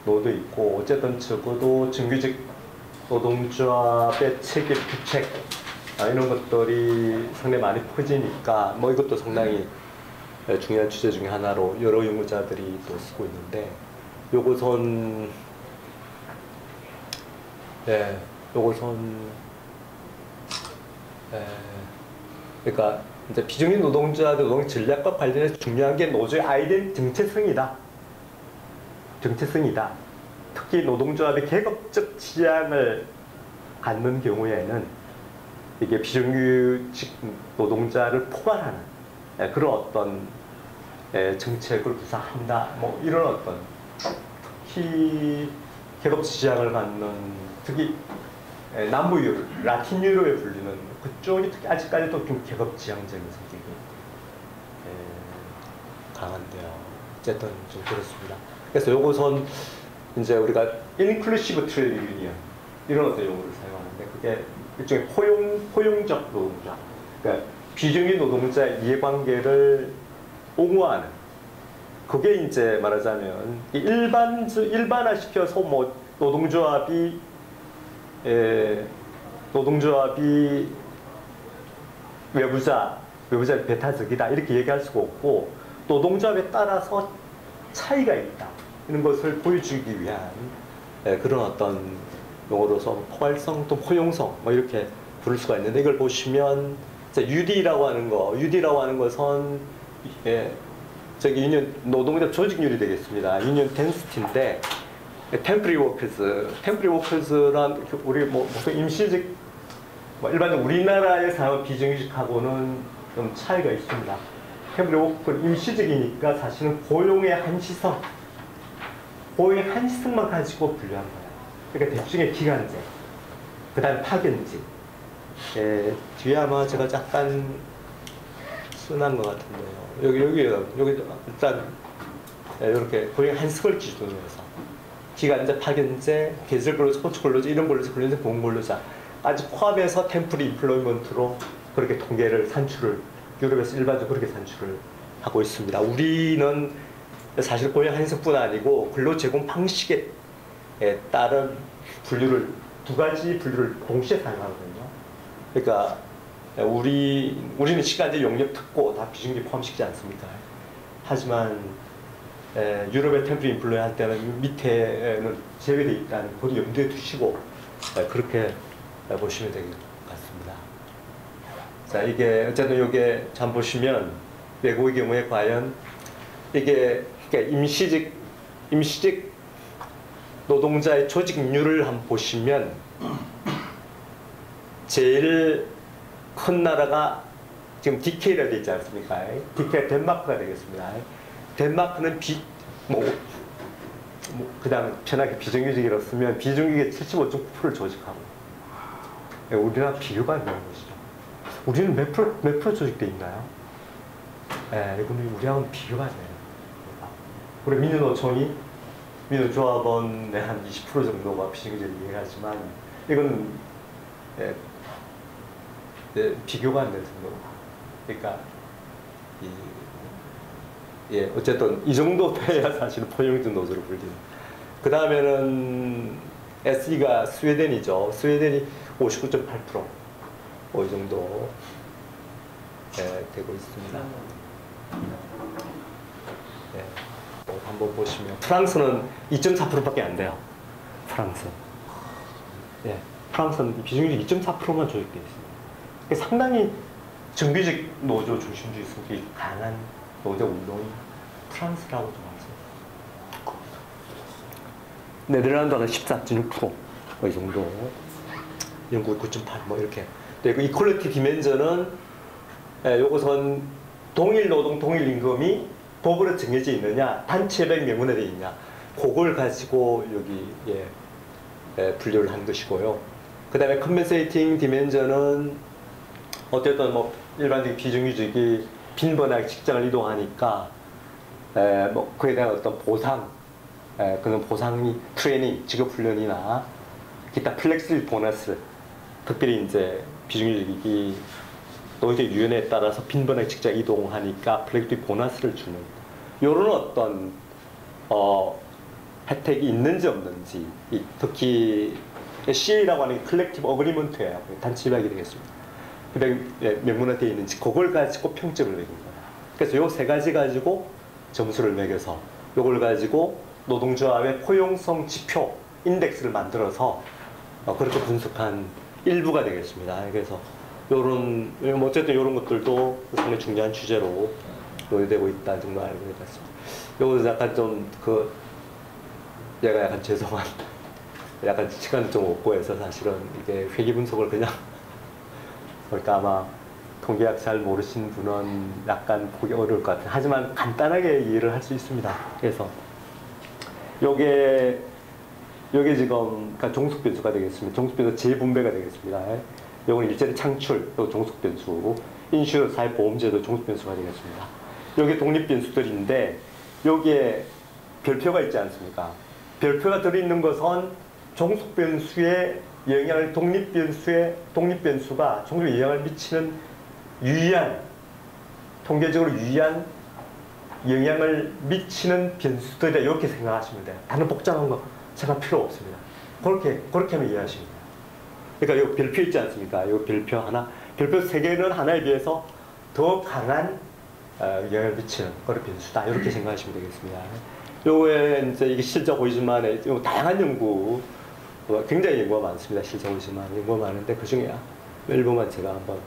노도 있고 어쨌든 적어도 정규직 노동조합의 체계 부책 이런 것들이 상당히 많이 퍼지니까 이것도 상당히 중요한 주제 중에 하나로 여러 연구자들이 또 쓰고 있는데 요것은 그러니까 이제 비정규 노동자들 노동 전략과 관련해서 중요한 게 노조의 정체성이다. 특히 노동조합의 계급적 지향을 갖는 경우에는 이게 비정규직 노동자를 포괄하는 그런 어떤 정책을 구사한다. 이런 어떤 특히 계급 지향을 갖는 특히 남부 유럽, 라틴 유럽에 불리는 그쪽이 특히 아직까지도 좀 계급 지향적인 성격이 강한데요. 어쨌든 좀 그렇습니다. 그래서 요것은 이제 우리가 인클루시브 트레이드 유니언 이런 어떤 용어를 사용하는데 그게 일종의 포용적 노동자, 그러니까 비정규 노동자의 이해관계를 옹호하는 그게 이제 말하자면 일반화시켜서 노동조합이 외부자의 배타적이다 이렇게 얘기할 수가 없고 노동조합에 따라서 차이가 있다 이런 것을 보여주기 위한 그런 어떤 용어로서 포괄성 또 포용성 이렇게 부를 수가 있는데 이걸 보시면 UD라고 하는 것은 저기 유니언 노동자 조직률이 되겠습니다. 유니언 덴시티인데 템프리 워커즈란 우리 보통 임시직 일반적으로 우리나라의 사업 비정규직하고는 좀 차이가 있습니다. 템프리 워커는 임시직이니까 사실은 고용의 한시성만 가지고 분류한 거예요. 그러니까 대충의 기간제, 그 다음에 파견직. 뒤에 아마 제가 약간 순한 것 같은데요. 여기 일단 이렇게 고용 한식을 기준으로 해서 기간제, 파견제, 계절 근로자, 호주 근로자, 이런 근로자, 공공 근로자까지 포함해서 템프리 임플로이먼트로 그렇게 산출을 유럽에서 일반적으로 그렇게 산출을 하고 있습니다. 우리는 사실 고용 한식뿐 아니고 근로 제공 방식에 따른 두 가지 분류를 동시에 사용하거든요. 그러니까 우리는 시간제, 용역, 특고 다 비정규 포함시키지 않습니까? 하지만 유럽의 템프리 인플루에 할 때는 밑에는 제외되어 있다는 그걸 염두에 두시고 그렇게 보시면 될 것 같습니다. 자, 이게 어쨌든 이게 잘 보시면 외국의 경우에 과연 이게 그러니까 임시직 노동자의 조직률을 한번 보시면 제일 큰 나라가 지금 DK라 되어 있지 않습니까? DK 덴마크가 되겠습니다. 덴마크는 그 다음에 편하게 비정규직이라고 쓰면 비정규직의 75.9%를 조직하고 우리나라 비교가 안 되는 것이죠. 우리는 몇 프로 조직돼 있나요? 이거는 우리하고는 비교가 안 돼요. 우리 민주노총이 민주조합원의 한 20% 정도가 비정규직을 이해하지만 이건 비교가 안 될 정도로. 그러니까 어쨌든 이 정도 돼야 사실은 포용적 노조로 불리는. 그 다음에는 SE가 스웨덴이죠. 스웨덴이 59.8%. 이 정도 되고 있습니다. 한번 보시면 프랑스는 2.4%밖에 안 돼요. 프랑스는 비정규직 2.4%만 조직되어 있습니다. 상당히 정규직 노조 중심주의 성격이 강한 노조 운동이 프랑스라고 좀 하죠. 네덜란드는 14.6%, 이 정도. 영국 9.8, 이렇게. 그 이퀄리티 디멘전은 요것은 동일 노동, 동일 임금이 법으로 정해져 있느냐, 단체별 명문에 되어 있냐, 그걸 가지고 여기 분류를 한 것이고요. 그 다음에 compensating dimension은 어쨌든 뭐 일반적인 비정규직이 빈번하게 직장을 이동하니까 뭐 그에 대한 어떤 보상, 그런 보상이 트레이닝, 직업훈련이나 기타 플렉시빌 보너스, 특별히 이제 비정규직이 노동조직위원회에 따라서 빈번하게 직장 이동하니까 플렉시빌 보너스를 주는 이런 어떤 혜택이 있는지 없는지, 특히 CA라고 하는 컬렉티브 어그리먼트예요. 단체 협약이 되겠습니다. 명문화되어 있는지 그걸 가지고 평점을 매긴 거예요. 그래서 요 세 가지 가지고 점수를 매겨서 요걸 가지고 노동조합의 포용성 지표 인덱스를 만들어서 그렇게 분석한 일부가 되겠습니다. 그래서 요런 어쨌든 요런 것들도 상당히 중요한 주제로 논의되고 있다는 정도 알고 있습니다. 요거 약간 좀 얘가 약간 죄송한, 약간 시간이 좀 없고 해서 사실은 이게 회계 분석을 그냥 그러니까 아마 통계학 잘 모르신 분은 약간 보기 어려울 것 같아요. 하지만 간단하게 이해를 할 수 있습니다. 그래서 요게 지금 그러니까 종속 변수가 되겠습니다. 종속 변수 재분배가 되겠습니다. 요건 일자리 창출, 또 종속 변수, 인슈런스 사회보험제도 종속 변수가 되겠습니다. 요게 독립 변수들인데 여기에 별표가 있지 않습니까? 별표가 들어있는 것은 종속 변수의 영향을 독립 변수가 종속에 영향을 미치는 유의한, 통계적으로 유의한 영향을 미치는 변수들이다, 이렇게 생각하시면 돼요. 다른 복잡한 거 생각 필요 없습니다. 그렇게 하면 이해하시면 돼요. 그러니까 이 별표 있지 않습니까? 이 별표 하나, 별표 세 개는 하나에 비해서 더 강한 영향을 미치는 그런 변수다, 이렇게 생각하시면 되겠습니다. 요에 이제 이게 실적 보이지만 다양한 연구, 굉장히 연구가 많습니다. 실적 보이지만 연구가 많은데 그 중에 일부만 제가 한번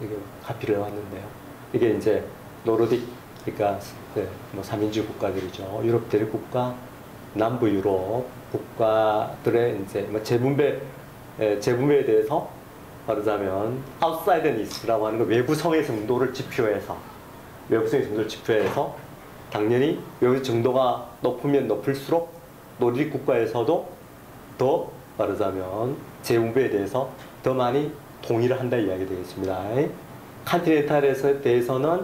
이게 카피를 해왔는데요. 이게 이제 노르딕, 그러니까 뭐 3인주 국가들이죠. 유럽 대륙국가, 남부 유럽 국가들의 이제 뭐 재분배에 대해서 말하자면 outside needs라고 하는 거, 외부성의 정도를 지표해서 당연히 외부 정도가 높으면 높을수록 노르딕 국가에서도 더 말하자면 재분배에 대해서 더 많이 동의를 한다 이야기 되겠습니다. 컨티넨탈에 대해서는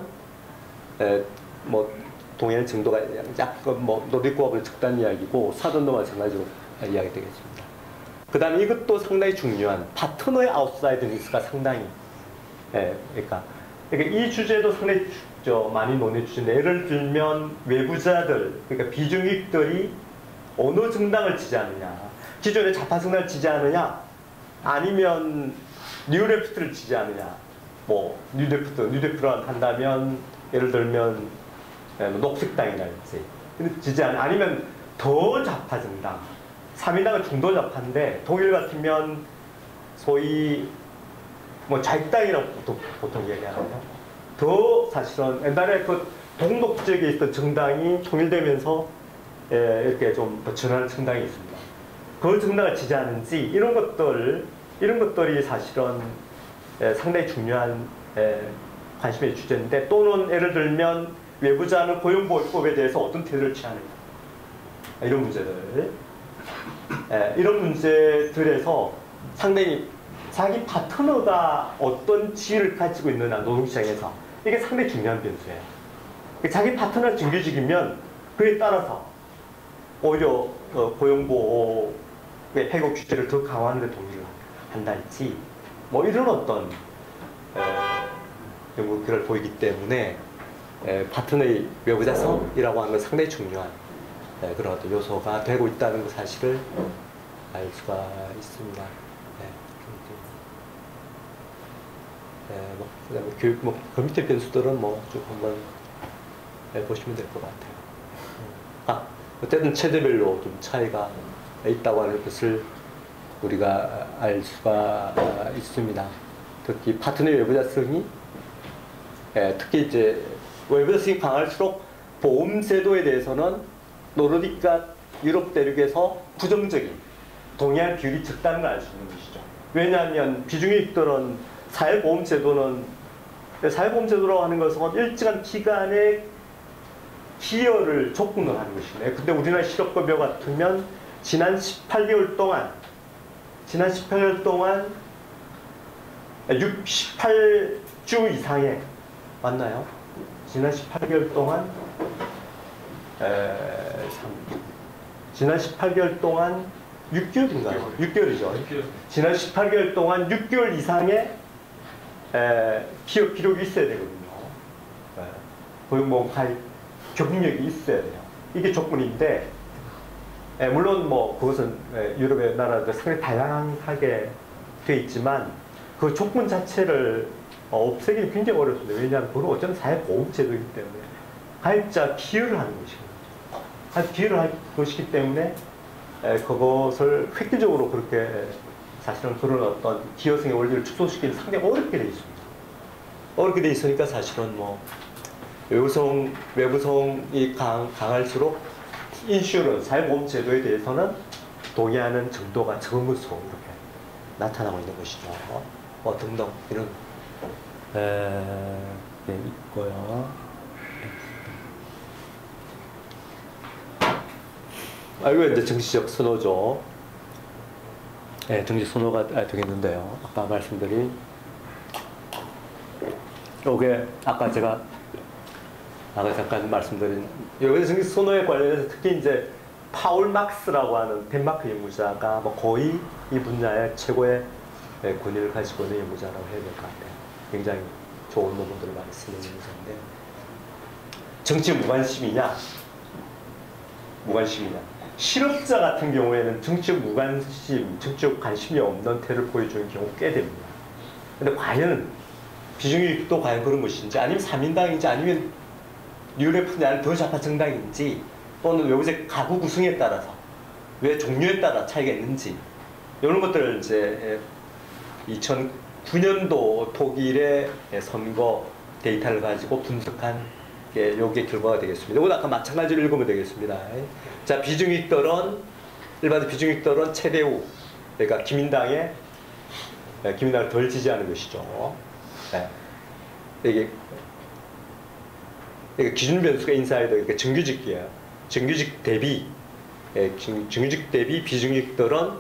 뭐 동의하는 정도가 약간 뭐 노르딕 국가보다 적다는 이야기고, 사돈도 마찬가지로 이야기 되겠습니다. 그 다음에 이것도 상당히 중요한 파트너의 아웃사이드 니스가 상당히, 그러니까 이 주제도 상당히 많이 논의 주제인데, 예를 들면 외부자들, 그러니까 비정규직들이 어느 정당을 지지하느냐, 기존의 좌파 정당을 지지하느냐, 아니면 뉴레프트를 지지하느냐, 뭐 뉴레프트를 한다면 예를 들면 녹색당이랄지 지지하는, 아니면 더 좌파 정당, 3인당은 중도 좌파인데 독일 같으면 소위 뭐 좌익당이라고 보통 얘기하나요? 더 사실은 옛날에 그 동독 지역에 있던 정당이 통일되면서 이렇게 좀 더 전환하는 정당이 있습니다. 그 정당을 지지하는지 이런 것들이 사실은 상당히 중요한 관심의 주제인데, 또는 예를 들면 외부자는 고용보호법에 대해서 어떤 태도를 취하느냐, 이런 문제들, 이런 문제들에서 상당히 자기 파트너가 어떤 지위를 가지고 있느냐, 노동시장에서, 이게 상당히 중요한 변수예요. 자기 파트너가 정규직이면 그에 따라서 오히려 고용보호의 해고 규제를 더 강화하는 데 동의를 한달지, 뭐 이런 어떤 연구결을 보이기 때문에 파트너의 외부자성이라고 하는 건 상당히 중요한 그런 어떤 요소가 되고 있다는 사실을 알 수가 있습니다. 그다음에 교육, 그 밑에 변수들은 쭉 한번 보시면 될 것 같아요. 어쨌든 체대별로 좀 차이가 있다고 하는 것을 우리가 알 수가 있습니다. 특히 파트너의 외부자성이, 특히 이제 외부자성이 강할수록 보험제도에 대해서는 노르딕과 유럽 대륙에서 부정적인, 동의할 비율이 적다는 걸 알 수 있는 것이죠. 왜냐하면 비중익들은 사회보험제도는 사회보험제도라고 하는 것은 일정한 기간의 기여를 조건을 하는 것이네. 근데 우리나라 실업급여 같으면 지난 18개월 동안 18주 이상의 맞나요? 지난 18개월 동안 지난 18개월 동안 6개월인가요? 6개월이죠. 지난 18개월 동안 6개월 이상의 기업 기록이 있어야 되거든요. 고용보험 가입 경력이 있어야 돼요. 이게 조건인데 물론 뭐 그것은 유럽의 나라들 상당히 다양하게 돼 있지만 그 조건 자체를 없애기 굉장히 어렵습니다. 왜냐하면 그건 어쩌면 사회보험제도이기 때문에 가입자 기여를 하는 것이거든요. 기여를 할 것이기 때문에 그것을 획기적으로 그렇게 사실은 그런 어떤 기여성의 원리를 축소시키는 상당히 어렵게 돼 있습니다. 어렵게 돼 있으니까 사실은 뭐 외부성이 강할수록 인슈런스, 사회보험제도에 대해서는 동의하는 정도가 적은 것으로 이렇게 나타나고 있는 것이죠. 등등 이런 네, 있고요. 이거 이제 정치적 선호죠. 정치 선호가 되겠는데요. 아까 말씀드린 요게 아까 제가 잠깐 말씀드린 여기 정치 선호에 관련해서 특히 이제 파울 막스라고 하는 덴마크 연구자가 뭐 거의 이 분야의 최고의 권위를 가지고 있는 연구자라고 해야 될 것 같아요. 굉장히 좋은 논문들을 많이 쓰는 연구자인데 정치 무관심이냐? 실업자 같은 경우에는 정치적 무관심, 정치적 관심이 없는 태를 보여주는 경우 꽤 됩니다. 근데 과연 비중유익도 과연 그런 것인지 아니면 3인당인지 아니면 뉴레프냐 아니면 더 좌파 정당인지 또는 외부적 가구 구성에 따라서 왜 종류에 따라 차이가 있는지 이런 것들을 이제 2009년도 독일의 선거 데이터를 가지고 분석한 게 요게 결과가 되겠습니다. 이건 아까 마찬가지로 읽으면 되겠습니다. 자, 일반 비중익들은 최대우, 그러니까 김민당을 덜 지지하는 것이죠. 이게 기준 변수가 인사이드, 그러니까 정규직이에요. 정규직 대비 비중익들은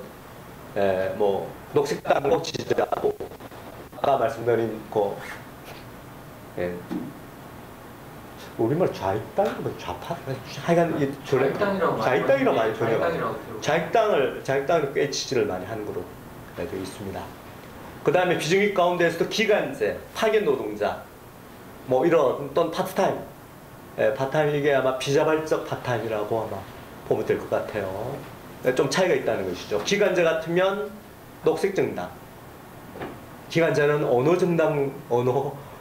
뭐 녹색당도 지지하고 아까 말씀드린 우리말 좌익당이면 좌파? 하여간 좌익당이라고 많이 전해요. 좌익당을 꽤 지지를 많이 하는 걸로 되어 있습니다. 그 다음에 비중익 가운데에서도 기간제, 파견 노동자, 뭐 이런 또는 파트타임, 파트타임 이게 아마 비자발적 파트타임이라고 아마 보면 될 것 같아요. 좀 차이가 있다는 것이죠. 기간제 같으면 녹색정당, 기간제는 어느 정당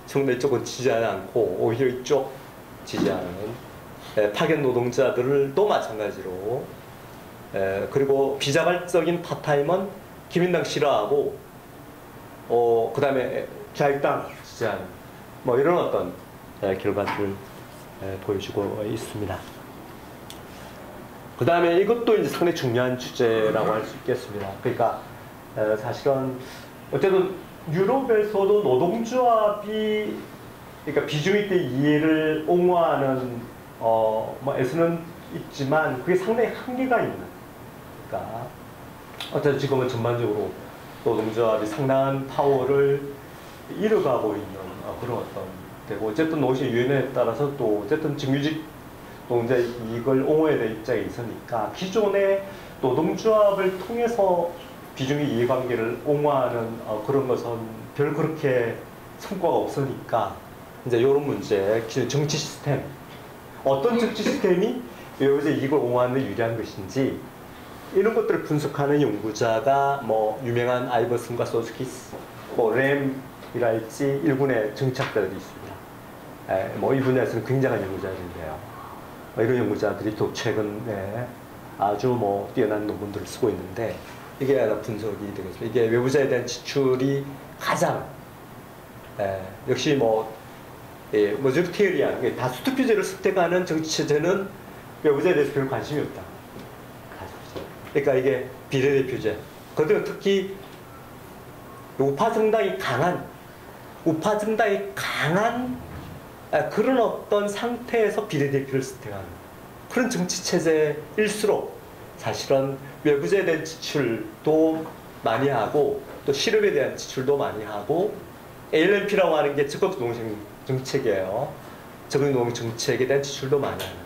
쪽은 지지하지 않고 오히려 이쪽 지지하는 파견 노동자들도 마찬가지로 그리고 비자발적인 파타임은 기민당 싫어하고 그 다음에 좌익당 지지하는 뭐 이런 어떤 결과들을 보여주고 있습니다. 그 다음에 이것도 이제 상당히 중요한 주제라고 할 수 있겠습니다. 그러니까 사실은 어쨌든 유럽에서도 노동조합이 그러니까 비중익 때 이해를 옹호하는 애쓰는 있지만 그게 상당히 한계가 있는. 그러니까 어쨌든 지금은 전반적으로 노동조합이 상당한 파워를 잃어가고 있는 그런 어떤 되고 어쨌든 노동시위원회에 따라서 또 어쨌든 정규직 노동자 이익을 옹호해야 될 입장에 있으니까 기존의 노동조합을 통해서 비중의 이해관계를 옹호하는 그런 것은 별 그렇게 성과가 없으니까 이제 이런 문제, 정치 시스템 어떤 정치 시스템이 외부적 이익을 옹호하는 데 유리한 것인지 이런 것들을 분석하는 연구자가 뭐 유명한 아이버슨과 소스키스, 뭐 램이랄지 일본의 정치학자들이 있습니다. 뭐 이 분야에서는 굉장한 연구자들인데요. 이런 연구자들이 또 최근에 아주 뭐 뛰어난 논문들을 쓰고 있는데 이게 하나 분석이 되겠습니다. 이게 외부자에 대한 지출이 가장 역시 머저리테리안 다수투표제를 선택하는 정치체제는 외부자에 대해서 별 관심이 없다. 그러니까 이게 비례대표제. 그들은 특히 우파 정당이 강한 우파 정당이 강한 그런 어떤 상태에서 비례대표를 선택하는 그런 정치 체제일수록 사실은 외부제에 대한 지출도 많이 하고 또 실업에 대한 지출도 많이 하고 ALMP라고 하는 게 적극노동 정책이에요. 적극노동 정책에 대한 지출도 많이 하는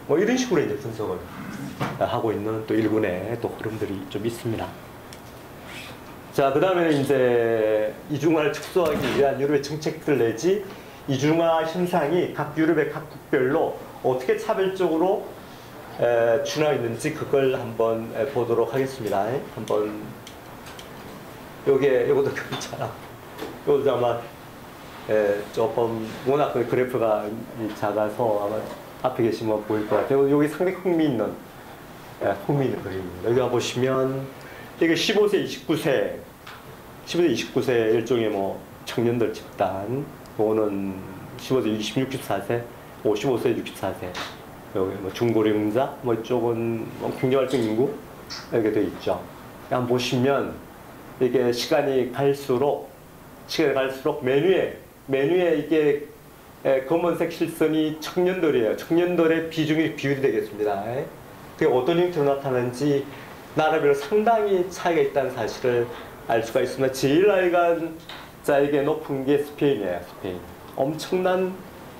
뭐 이런 식으로 이제 분석을 하고 있는 또 일군의 또 흐름들이 좀 있습니다. 자, 그 다음에는 이제 이중화를 축소하기 위한 유럽의 정책들 내지 이중화 현상이 각 유럽의 각 국별로 어떻게 차별적으로 준하고 있는지 그걸 한번 보도록 하겠습니다. 한번 요것도 괜찮아. 요것도 아마 조금 워낙 그 그래프가 작아서 아마 앞에 계시면 보일 것 같아요. 여기 상당히 흥미있는 그림입니다. 여기 보시면 이게 15세, 29세, 15세, 29세 일종의 뭐 청년들 집단, 요거는 15세, 26, 64세, 55세, 64세, 여기 뭐 중고령자, 뭐 이쪽은 뭐 경제활동 인구 이렇게 되어 있죠. 한번 보시면 이게 시간이 갈수록 메뉴에 이게 검은색 실선이 청년들이에요. 청년들의 비중이 비율이 되겠습니다. 그게 어떤 형태로 나타나는지 나라별로 상당히 차이가 있다는 사실을 알 수가 있습니다. 제일 나이가자에게 높은 게 스페인이에요. 스페인. 엄청난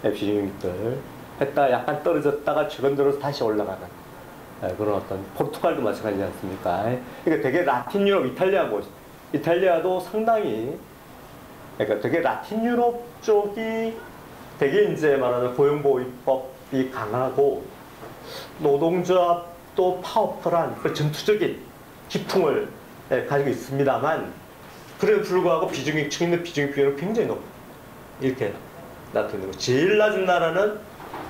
비중들 했다가 약간 떨어졌다가 최근 들어서 다시 올라가는 그런 어떤 포르투갈도 마찬가지지 않습니까? 그러니까 되게 라틴 유럽, 이탈리아도 상당히 그러니까 되게 라틴 유럽 쪽이 되게 이제 말하는 고용보호법이 강하고 노동조합도 파워풀한 그 전투적인 기풍을 가지고 있습니다만 그래도 불구하고 청년들 비중의 비율은 굉장히 높아요. 이렇게 나타내는 거. 제일 낮은 나라는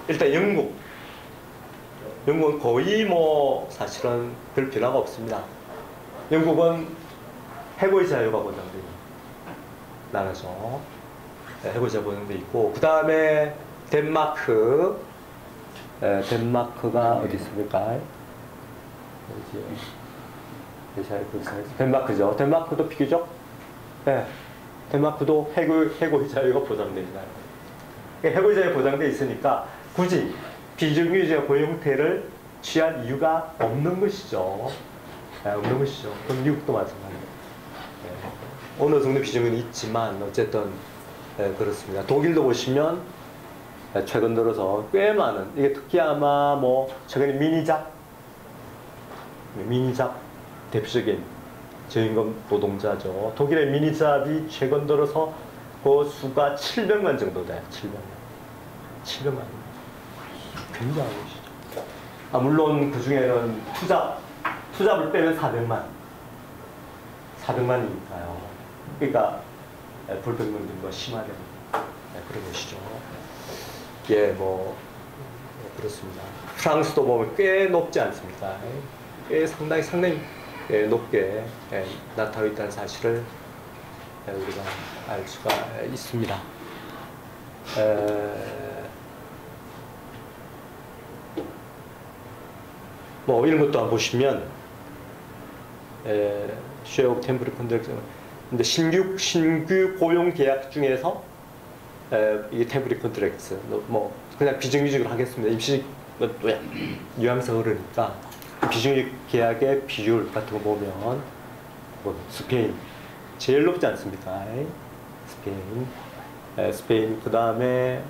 일단 영국은 거의 뭐 사실은 별 변화가 없습니다. 영국은 해고의 자유가 보장되는 나라죠. 해고자 보장돼 있고 그 다음에 덴마크가 어디 있습니까? 덴마크죠. 덴마크도 비교적 덴마크도 해고의 자유가 보장됩니다. 해고의 자유가 보장돼 있으니까 굳이 비정규직 고용 형태를 취할 이유가 없는 것이죠. 없는 것이죠. 그럼 미국도 마찬가지예요. 어느 정도 비중은 있지만 어쨌든 그렇습니다. 독일도 보시면 최근 들어서 꽤 많은 이게 특히 아마 뭐 최근에 미니잡 대표적인 저임금 노동자죠. 독일의 미니잡이 최근 들어서 그 수가 700만 정도 돼요. 700만. 굉장한 것이죠. 물론 그 중에는 투잡을 빼면 400만이니까요. 그러니까 불평등도 심화되는 그런 것이죠. 예, 뭐 그렇습니다. 프랑스도 보면 꽤 높지 않습니까? 꽤 상당히 높게 나타나고 있다는 사실을 우리가 알 수가 있습니다. 뭐 이런 것도 한번 보시면 쉐어 오브 템포리 컨트랙트 근데 신규 고용 계약 중에서 이게 템포리 컨트랙트 뭐 그냥 비정규직으로 하겠습니다. 임시 유함사 흐르니까 비정규직 계약의 비율 같은 거 보면 뭐 스페인 제일 높지 않습니까? 스페인 그 다음에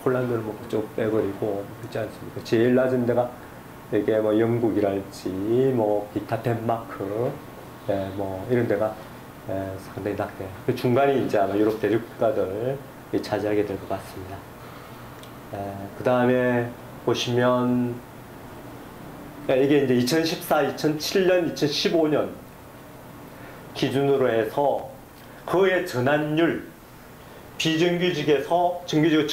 폴란드는 뭐 좀 빼버리고 그렇지 않습니까? 제일 낮은 데가 이게 뭐 영국이랄지 뭐 기타 덴마크 뭐 이런 데가 상당히 낮게 그 중간이 이제 아마 유럽 대륙 국가들 차지하게 될 것 같습니다. 그 다음에 보시면 이게 이제 2014, 2007년, 2015년 기준으로 해서 그의 전환율 비정규직에서 정규직의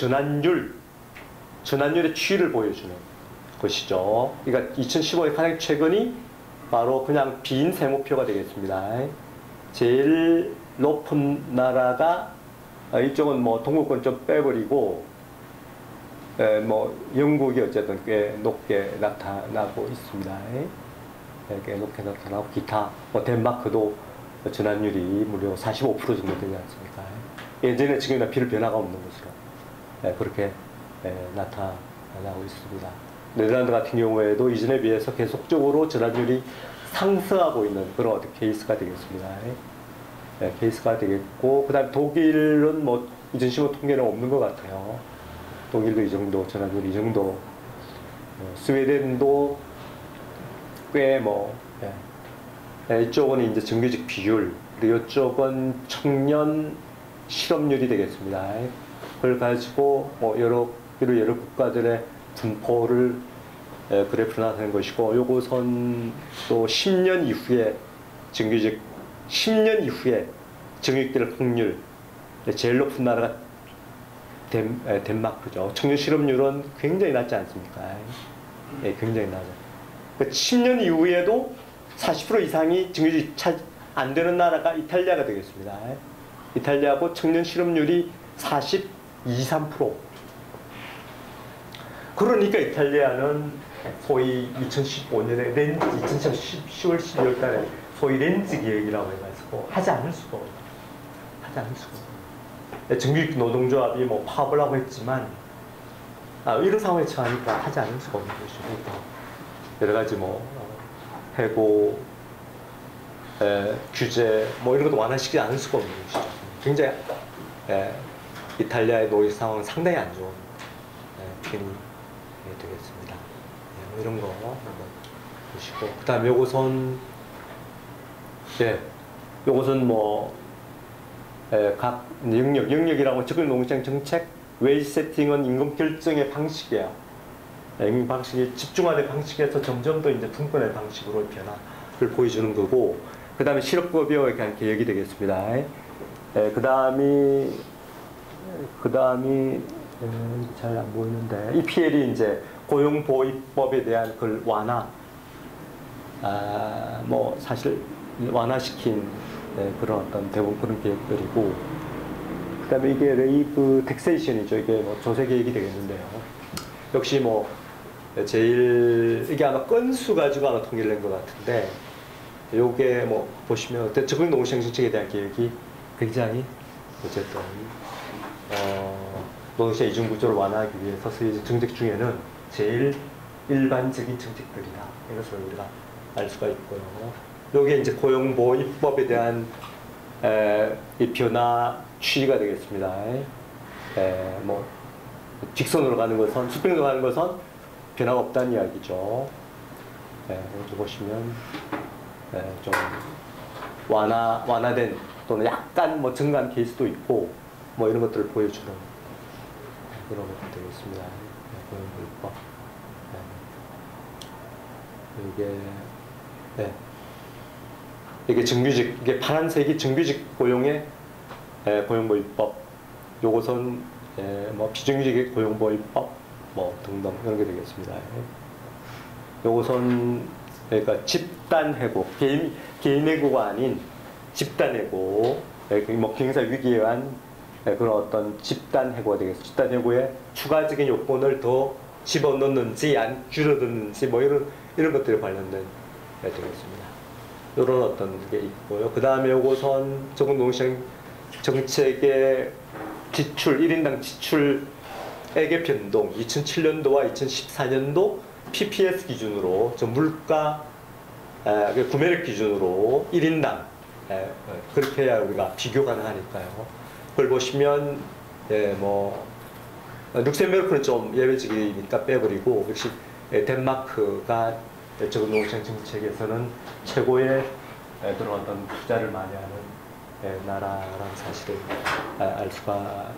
전환율의 추이를 보여주는 것이죠. 그러니까 2015년 가장 최근이 바로 그냥 빈 세모표가 되겠습니다. 제일 높은 나라가 이쪽은 뭐 동구권 좀 빼버리고 뭐 영국이 어쨌든 꽤 높게 나타나고 있습니다. 꽤 높게 나타나고 기타 뭐 덴마크도 전환율이 무려 45% 정도 되지 않습니까? 예전에 지금이나 별 변화가 없는 것으로 그렇게 나타나고 있습니다. 네덜란드 같은 경우에도 이전에 비해서 계속적으로 전환율이 상승하고 있는 그런 어떤 케이스가 되겠습니다. 케이스가 되겠고, 그 다음에 독일은 뭐 이전 시험 통계는 없는 것 같아요. 독일도 이 정도, 전환율 이 정도, 스웨덴도 꽤 뭐, 이쪽은 이제 정규직 비율, 그리고 이쪽은 청년 실업률이 되겠습니다. 그걸 가지고 뭐 여러 국가들의 분포를 그래프로 나타낸 것이고, 요것은 또 10년 이후에 10년 이후에 정규직될 확률, 제일 높은 나라가 덴마크죠. 청년 실업률은 굉장히 낮지 않습니까? 굉장히 낮아요. 그러니까 10년 이후에도 40% 이상이 정규직 안 되는 나라가 이탈리아가 되겠습니다. 이탈리아고 청년 실업률이 42, 3%. 그러니까 이탈리아는 소위 2015년에 2010월 12월 달에 소위 렌즈 계획이라고 해가지고 하지 않을 수가 없어요. 정규직 노동조합이 뭐 파업을 하고 했지만 이런 상황에 처하니까 하지 않을 수가 없는 것이고, 여러 가지 뭐 해고, 규제 뭐 이런 것도 완화시키지 않을 수가 없는 것이죠. 굉장히 이탈리아의 노동 상황은 상당히 안 좋은 편이 되겠습니다. 뭐 이런 거 한번 보시고, 그 다음에 요것은 뭐 각 영역이라고 적응농시장 정책, 웨이지 세팅은 임금 결정의 방식이에요. 임금 방식이 집중화된 방식에서 점점 더 이제 분권의 방식으로 변화를 보여주는 거고, 그 다음에 실업급여에 대한 개혁이 되겠습니다. 그 다음이 잘 안 보이는데, EPL이 이제 고용보호입법에 대한 그 완화, 뭐 사실 완화시킨 그런 어떤 대부분 그런 계획들이고, 그 다음에 이게 레이브 텍세이션이죠. 이게 뭐 조세 계획이 되겠는데요. 역시 뭐 이게 아마 건수 가지고 아마 통계를 낸 것 같은데, 요게 뭐 보시면 적응농시장 정책에 대한 계획이 굉장히 어쨌든 노동시장 이중구조를 완화하기 위해서 정책 중에는 제일 일반적인 정책들이다. 이것을 우리가 알 수가 있고요. 요게 이제 고용보호 입법에 대한 이 변화 취지가 되겠습니다. 뭐 직선으로 가는 것은, 수평으로 가는 것은 변화가 없다는 이야기죠. 여기 보시면 좀 완화된 또는 약간 뭐 증가한 케이스도 있고, 뭐 이런 것들을 보여주는 그런 것도 되겠습니다. 고용보호입법. 이게 정규직, 이게 파란색이 정규직 고용의 고용보호입법. 요것은 뭐 비정규직의 고용보호입법 뭐 등등 이런 게 되겠습니다. 요것은 그러니까 집단해고, 개인 해고가 아닌 집단해고, 뭐 경영사 위기에 의한 그런 어떤 집단해고가 되겠습니다. 집단해고에 추가적인 요건을 더 집어넣는지 안 줄어드는지 뭐 이런 것들에 관련된 되겠습니다. 이런 어떤 게 있고요. 그 다음에 요것은 적응농시장 정책의 지출, 1인당 지출액의 변동, 2007년도와 2014년도 PPS 기준으로, 물가, 구매력 기준으로 1인당, 그렇게 해야 우리가 비교 가능하니까요. 그걸 보시면, 뭐, 룩셈부르크는 좀 예외적이니까 빼버리고, 역시 덴마크가 적응농시장 정책에서는 최고의 그런 어떤 투자를 많이 하는 나라라는 사실을 알 수가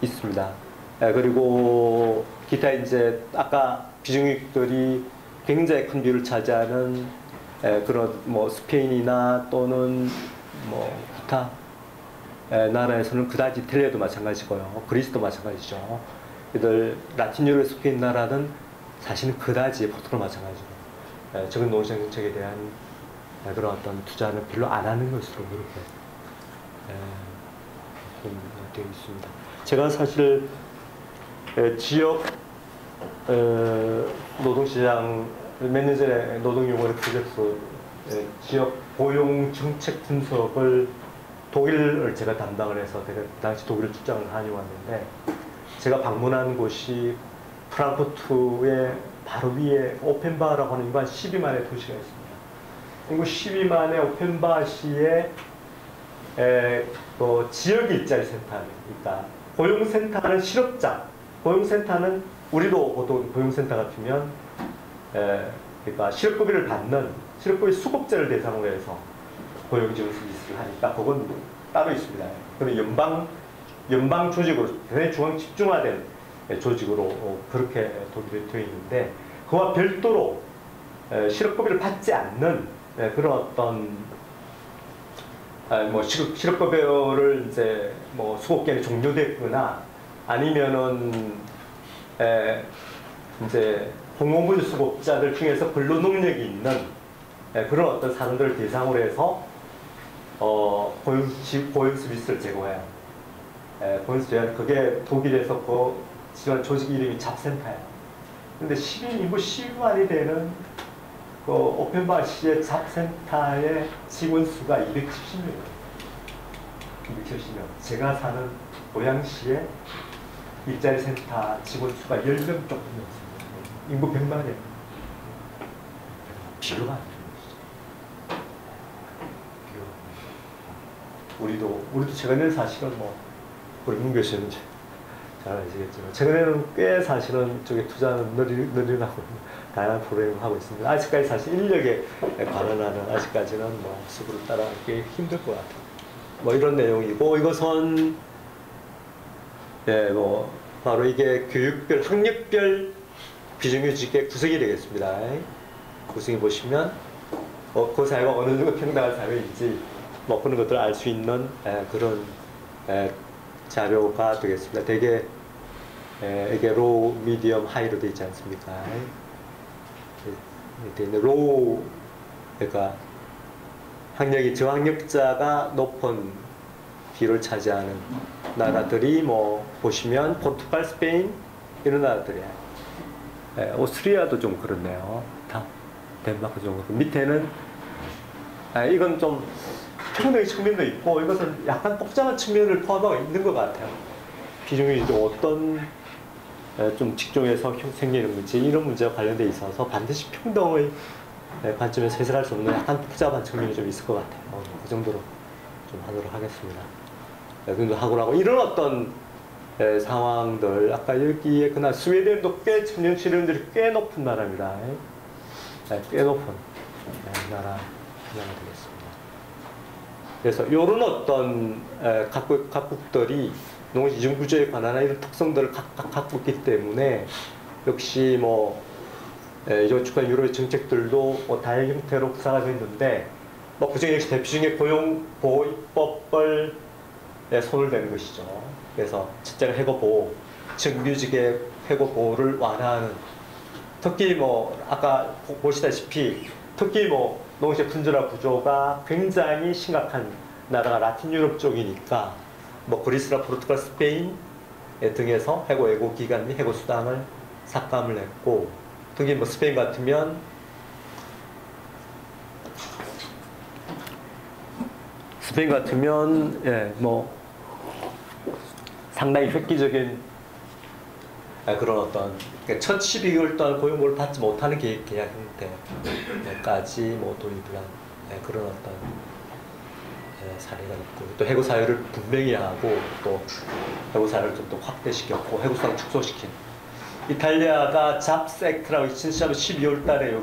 있습니다. 그리고 기타 이제 아까 비정규직들이 굉장히 큰 비율을 차지하는 그런 뭐 스페인이나 또는 뭐 기타 나라에서는 그다지 이탈리아도 마찬가지고요. 그리스도 마찬가지죠. 이들 라틴 유럽에 속해 있는 나라는 사실은 그다지 포트로 마찬가지고 적응농시장 정책에 대한 그런 어떤 투자는 별로 안 하는 것으로 그렇게 되어 있습니다. 제가 사실 지역 노동시장 몇 년 전에 노동용어의 프로젝트 지역 고용 정책 분석을 독일을 제가 담당을 해서 제가 그 당시 독일을 출장을 다녀왔는데 제가 방문한 곳이 프랑크푸르트의 바로 위에 오펜바라고 하는 인구 한 12만의 도시가 있습니다. 인구 12만의 오펜바시에 지역 일자리 센터가 있다. 고용센터는 실업자, 고용센터는 우리도 보통 고용센터 같으면 그러니까 실업급여를 받는 실업급여 수급자를 대상으로 해서 고용지원 서비스를 하니까 그건 따로 있습니다. 그럼 연방 조직으로 대단히 중앙 집중화된 조직으로 그렇게 독일에 되어 있는데 그와 별도로 실업급여를 받지 않는 그런 어떤 실업급여를 이제 수급기간이 종료됐거나 아니면은 이제 공공부지 수급자들 중에서 근로 능력이 있는 그런 어떤 사람들을 대상으로 해서 고용 서비스를 제공해요. 고용 서비스 그게 독일에서 그 지원 조직 이름이 잡센터예요. 근데 인구 12만이 되는 그 오펜바시의 잡센터의 직원 수가 270명이에요. 270명. 제가 사는 고양시의 일자리 센터 직원 수가 10명 조금 넘습니다. 인구 100만이에요. 비교가 안 돼요. 우리도 최근에 사실은 우리 문 교수는 잘 아시겠지만 최근에는 꽤 사실은 이쪽에 투자는 늘리라고 다양한 프로그램을 하고 있습니다. 아직까지 사실 인력에 관한하는 아직까지는 수구를 따라가기 힘들 것 같아요. 이런 내용이고 이것은 바로 이게 교육별 학력별 비정규직의 구성이 되겠습니다. 구성해 보시면 그 사회가 어느 정도 평등한 사회인지 그런 것들을 알 수 있는 그런 자료가 되겠습니다. 되게 이게 로우, 미디엄, 하이로 되어 있지 않습니까? 로우, 그러니까 학력이 저학력자가 높은 비율을 차지하는 나라들이 보시면 포르투갈, 스페인 이런 나라들이에요. 오스트리아도 좀 그렇네요. 덴마크 좀 그렇고 밑에는 이건 좀 평등의 측면도 있고 이것은 약간 복잡한 측면을 포함하고 있는 것 같아요. 비정규직이 어떤 좀 직종에서 생기는 문제 이런 문제와 관련돼 있어서 반드시 평등의 관점에서 해설할 수 없는 약간 복잡한 측면이 좀 있을 것 같아요. 그 정도로 좀 하도록 하겠습니다. 그 정도 하고 이런 어떤 상황들 아까 여기에 그날 스웨덴도 꽤 청년 실업률이 꽤 높은 나라입니다. 꽤 높은 나라 되겠습니다. 그래서 이런 어떤 각국들이 농지정 구조에 관한 이런 특성들을 각각 갖고 있기 때문에 역시 이쪽과 유럽의 정책들도 다양한 형태로 구상이 됐는데 그중에 역시 대표적인 고용보호법을 손을 대는 것이죠. 그래서 직장 해고보호, 정규직의 해고보호를 완화하는 특히 아까 보시다시피 특히 농지 분절화 구조가 굉장히 심각한 나라가 라틴 유럽 쪽이니까 그리스나 포르투갈, 스페인 등에서 해고 기간 및 해고 수당을 삭감을 했고 특히 스페인 같으면 상당히 획기적인 그런 어떤 첫 12개월 동안 고용보호를 받지 못하는 계약 형태까지 도입을 한 그런 어떤 사례가 있고 또 해고 사유를 분명히 하고 또 해고 사유를 좀 더 확대시켰고 해고 수당 축소시킨 이탈리아가 잡스 액트라고 2013년 12월 달에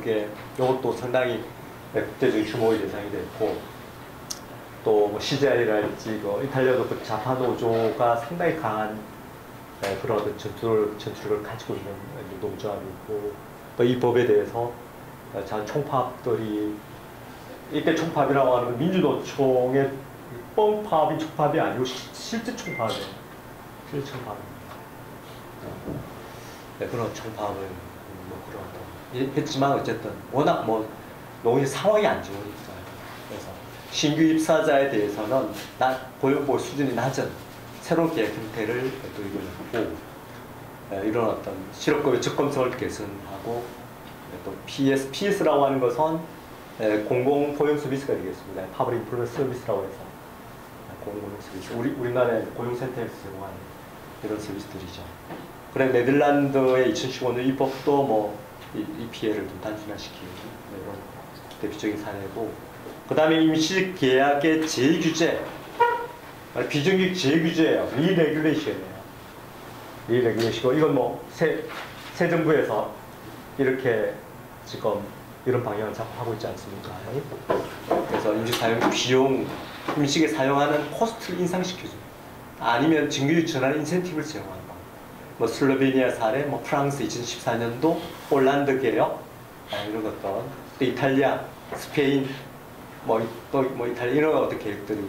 요것도 상당히 국제적인 규모의 대상이 됐고 또 CGI랄지 이탈리아도 그 자파 노조가 상당히 강한 그런 어떤 전투를 가지고 있는 노조합이 있고 또 이 법에 대해서 총파업들이 이때 총파업이라고 하는 건 민주노총의 뻥파업인 총파업이 아니고 실제 총파업이에요. 실제 총파업입니다. 그런 총파업을 했지만 어쨌든 워낙 농지 상황이 안 좋으니까 그래서 신규 입사자에 대해서는 고용보호 수준이 낮은 새로운 계약 형태를 도입을 했고 이런 어떤 실업급여 접근성을 개선하고 또 PS라고 하는 것은 공공 고용 서비스가 되겠습니다. 파블릭 인플루언스 서비스라고 해서 공공 서비스. 우리나라의 고용센터에서 제공하는 이런 서비스들이죠. 그래 네덜란드의 2015년 이 법도 이 피해를 좀 단순화시키는 이런 대표적인 사례고, 그 다음에 임시 계약의 재규제, 비정규직 재규제예요. 리레귤레이션이에요. 리레귤레이션이고, 이건 새 정부에서 이렇게 지금 이런 방향을 자꾸 하고 있지 않습니까? 그래서 임시 사용 비용, 임시에 사용하는 코스트를 인상시켜줍니다. 아니면 정규직 전환 인센티브를 제공하는 방. 슬로베니아 사례, 프랑스 2014년도 폴란드 개혁, 이런 것들, 또 이탈리아, 스페인, 이탈리아 이런 어떤 계획들이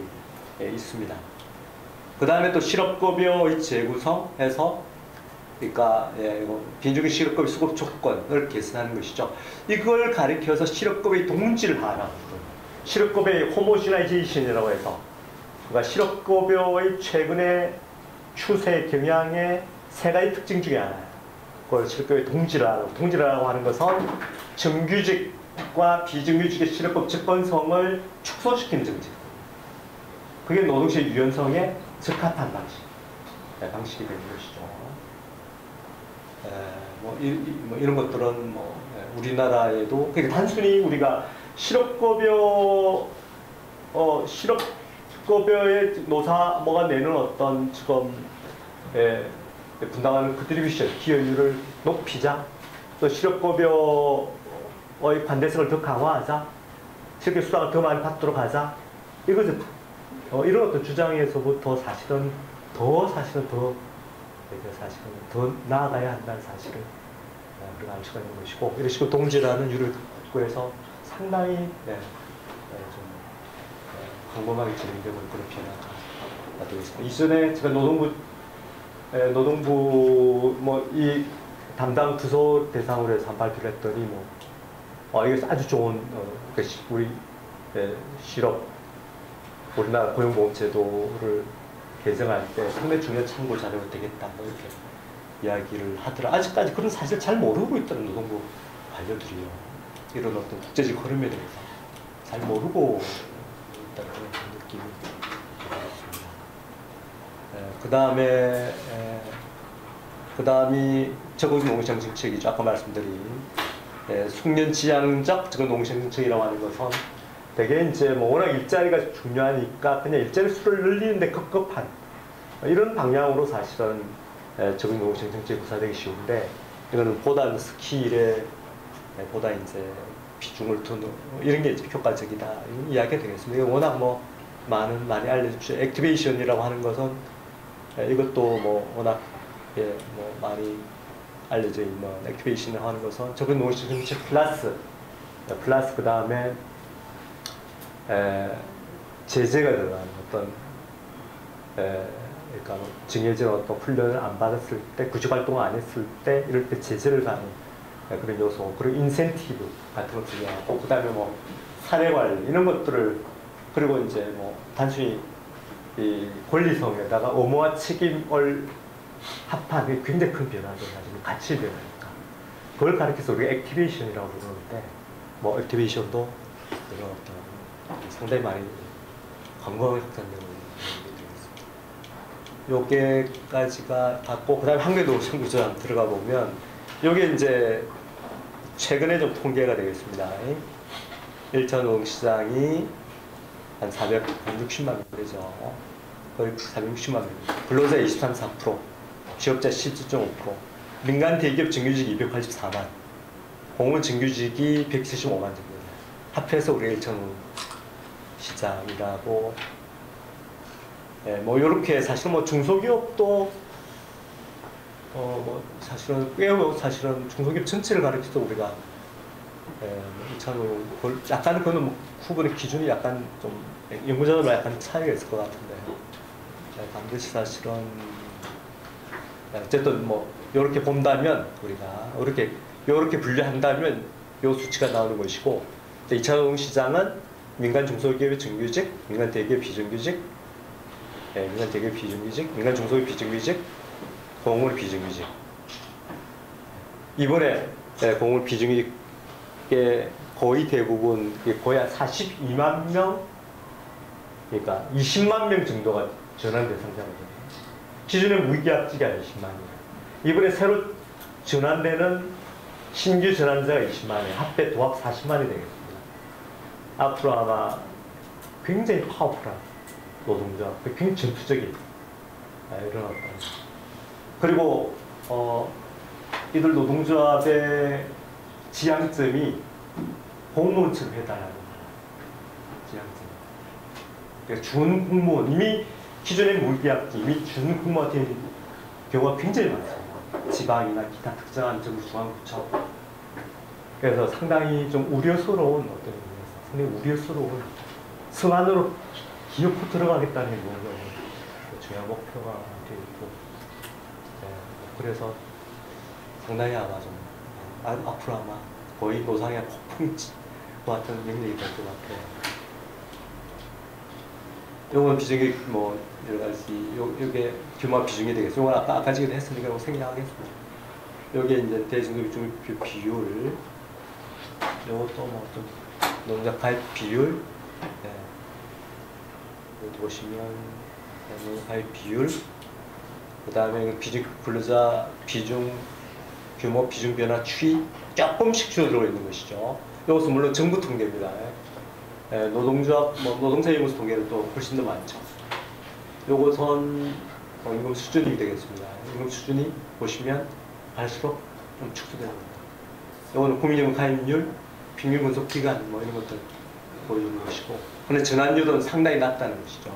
있습니다. 그 다음에 또 실업급여의 재구성해서, 그러니까 비정규직 실업급여 수급 조건을 개선하는 것이죠. 이걸 가리켜서 실업급여의 동질을 하라고. 실업급여의 호모지나이제이션이라고 해서, 그러니까 실업급여의 최근의 추세 경향의 세 가지 특징 중에 하나예요. 그걸 실업급여의 동질화라고. 동질화라고 하는 것은 정규직과 비정규직의 실업급 접근성을 축소시키는 정책. 그게 노동시의 유연성에 적합한 방식이 되는 것이죠. 이런 것들은 우리나라에도, 그러니까 단순히 우리가 실업급여의 노사모가 내는 어떤 지금 분담하는 컨트리뷰션, 기여율을 높이자, 또 실업급여의 관대성을 더 강화하자, 실업급여 수당을 더 많이 받도록 하자, 이것을 이런 어떤 주장에서부터 사실은 더 나아가야 한다는 사실을 우리가 알 수가 있는 것이고, 이런 식으로 동질화는 유를 국고에서 상당히 좀 광범하게 진행되고 그런 변화가 되겠습니다. 이전에 제가 노동부 이 담당 부서 대상으로 해서 발표를 했더니 이게 아주 좋은 우리 우리나라 고용보험제도를 개정할 때 상당히 중요한 참고 자료가 되겠다, 이렇게 이야기를 하더라. 아직까지 그런 사실을 잘 모르고 있다는 노동부 관료들이요. 이런 어떤 국제적 흐름에 대해서 잘 모르고 있다는 그런 느낌이 들었습니다. 그 다음이 적응농시장 정책이죠. 아까 말씀드린 숙련지향적 적응농시장 정책이라고 하는 것은 되게 이제 워낙 일자리가 중요하니까 그냥 일자리 수를 늘리는데 급급한 이런 방향으로 사실은 적응농시장 정책이 구사되기 쉬운데, 이거는 보다 스킬에 보다 이제 비중을 두는 이런 게 이제 효과적이다, 이런 이야기가 되겠습니다. 워낙 많이 알려주죠. 액티베이션이라고 하는 것은 이것도 워낙 많이 알려져 있는 액티베이션을 하는 것은 적응농시장 정책 플러스 그 다음에 제재가 들어가는 어떤 그러니까 정해진 어떤 훈련을 안 받았을 때, 구직 활동을 안 했을 때, 이럴 때 제재를 가는 그런 요소, 그리고 인센티브 같은 것을 중요하고, 그 다음에 사례 관리 이런 것들을, 그리고 이제 단순히 이 권리성에다가 의무와 책임을 합한 굉장히 큰 변화를 가지고 가치 변화니까 그걸 가리켜서 우리가 액티베이션이라고 부르는데, 액티베이션도 이런 어떤 상당히 많이 관광을 확산되고 요게까지가 같고, 그 다음에 한국노동 구조 들어가 보면 요게 이제 최근에 좀 통계가 되겠습니다. 1차 노동시장이 한 460만 명이죠. 거의 460만 명. 근로자 23.4%, 취업자 17.5%, 민간 대기업 정규직이 284만, 공무원 정규직이 175만 정도. 합해서 우리가 1차 노동시장이라고. 요렇게 사실은 중소기업도 사실은 사실은 중소기업 전체를 가리켜서 우리가 2차 노동 약간 그거는 구분의 기준이 약간 좀 연구자들로 약간 차이가 있을 것 같은데, 반드시 사실은 어쨌든 요렇게 본다면 우리가 요렇게 분류한다면 요 수치가 나오는 것이고, 2차 노동 시장은 민간 중소기업의 정규직, 민간 대기업 비정규직, 민간 대기업 비정규직, 민간 중소기업 비정규직, 공무원 비정규직. 이번에 공무원 비정규직 이게 거의 대부분 거의 한 42만 명, 그러니까 20만 명 정도가 전환 대상자거든요. 기존의 무기압지가 20만이에요. 이번에 새로 전환되는 신규 전환자가 20만이에요. 합계 도합 40만이 되겠습니다. 앞으로 아마 굉장히 파워풀한 노동자, 굉장히 전투적인 일어날 거예요. 그리고 이들 노동조합의 지향점이 공무원처럼 해달라는 거예요. 지향점. 그러니까 준 공무원, 이미 기존의 무기압지, 이미 준 공무원 같은 경우가 굉장히 많습니다. 지방이나 기타 특정한 정부 중앙부처. 그래서 상당히 좀 우려스러운 어떤 의미에서 상당히 우려스러운 성안으로 기어코 들어가겠다는 게 뭔가 중요한 목표가 되어 있고, 네, 그래서 상당히 아마 좀 앞으로 아마 거의 노상의 폭풍과 같은 영역이 될 것 같아요. 요건 비중이 뭐 여러 가지 요게 규모가 비중이 되겠죠. 요건 아까 지금 했으니까 생략하겠습니다. 요게 이제 대중급 중급 비율, 요것도 뭐 좀 노동자 가입 비율, 네. 여기 보시면 노동자 가입 비율, 그 다음에 비중 근로자 비중 규모 비중 변화 추이 조금씩 줄어들고 있는 것이죠. 이것은 물론 정부 통계입니다. 노동조합, 노동자 임금 통계는 또 훨씬 더 많죠. 요것은 임금 수준이 되겠습니다. 임금 수준이 보시면 갈수록 좀 축소됩니다. 요거는 국민연금 가입률, 평균 근속 기간 뭐 이런 것들 보여주는 것이고, 근데 전환율은 상당히 낮다는 것이죠.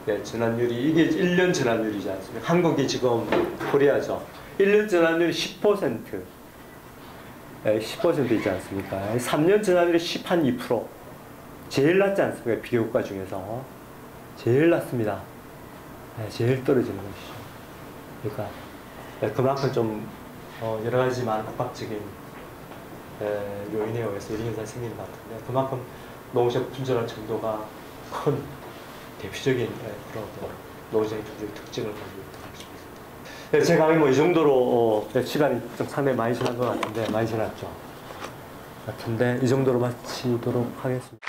네, 전환율이 이게 1년 전환율이지 않습니까? 한국이 지금 코리아죠. 1년 전환율이 10%, 네, 10%이지 않습니까? 3년 전환율이 2%. 제일 낮지 않습니까? 비교국가 중에서. 제일 낮습니다. 네, 제일 떨어지는 것이죠. 그러니까 네, 그만큼 좀 여러 가지 많은 복합적인 요인에 의해서 이런 현상이 생기는 것 같은데, 그만큼 노동시장 분절한 정도가 큰 대표적인 그런 노동시장의 특징을 가지고 있다. 네, 제 강의 뭐 이 정도로 시간이 좀 상당히 많이 지난 것 같은데, 많이 지났죠. 이 정도로 마치도록 하겠습니다.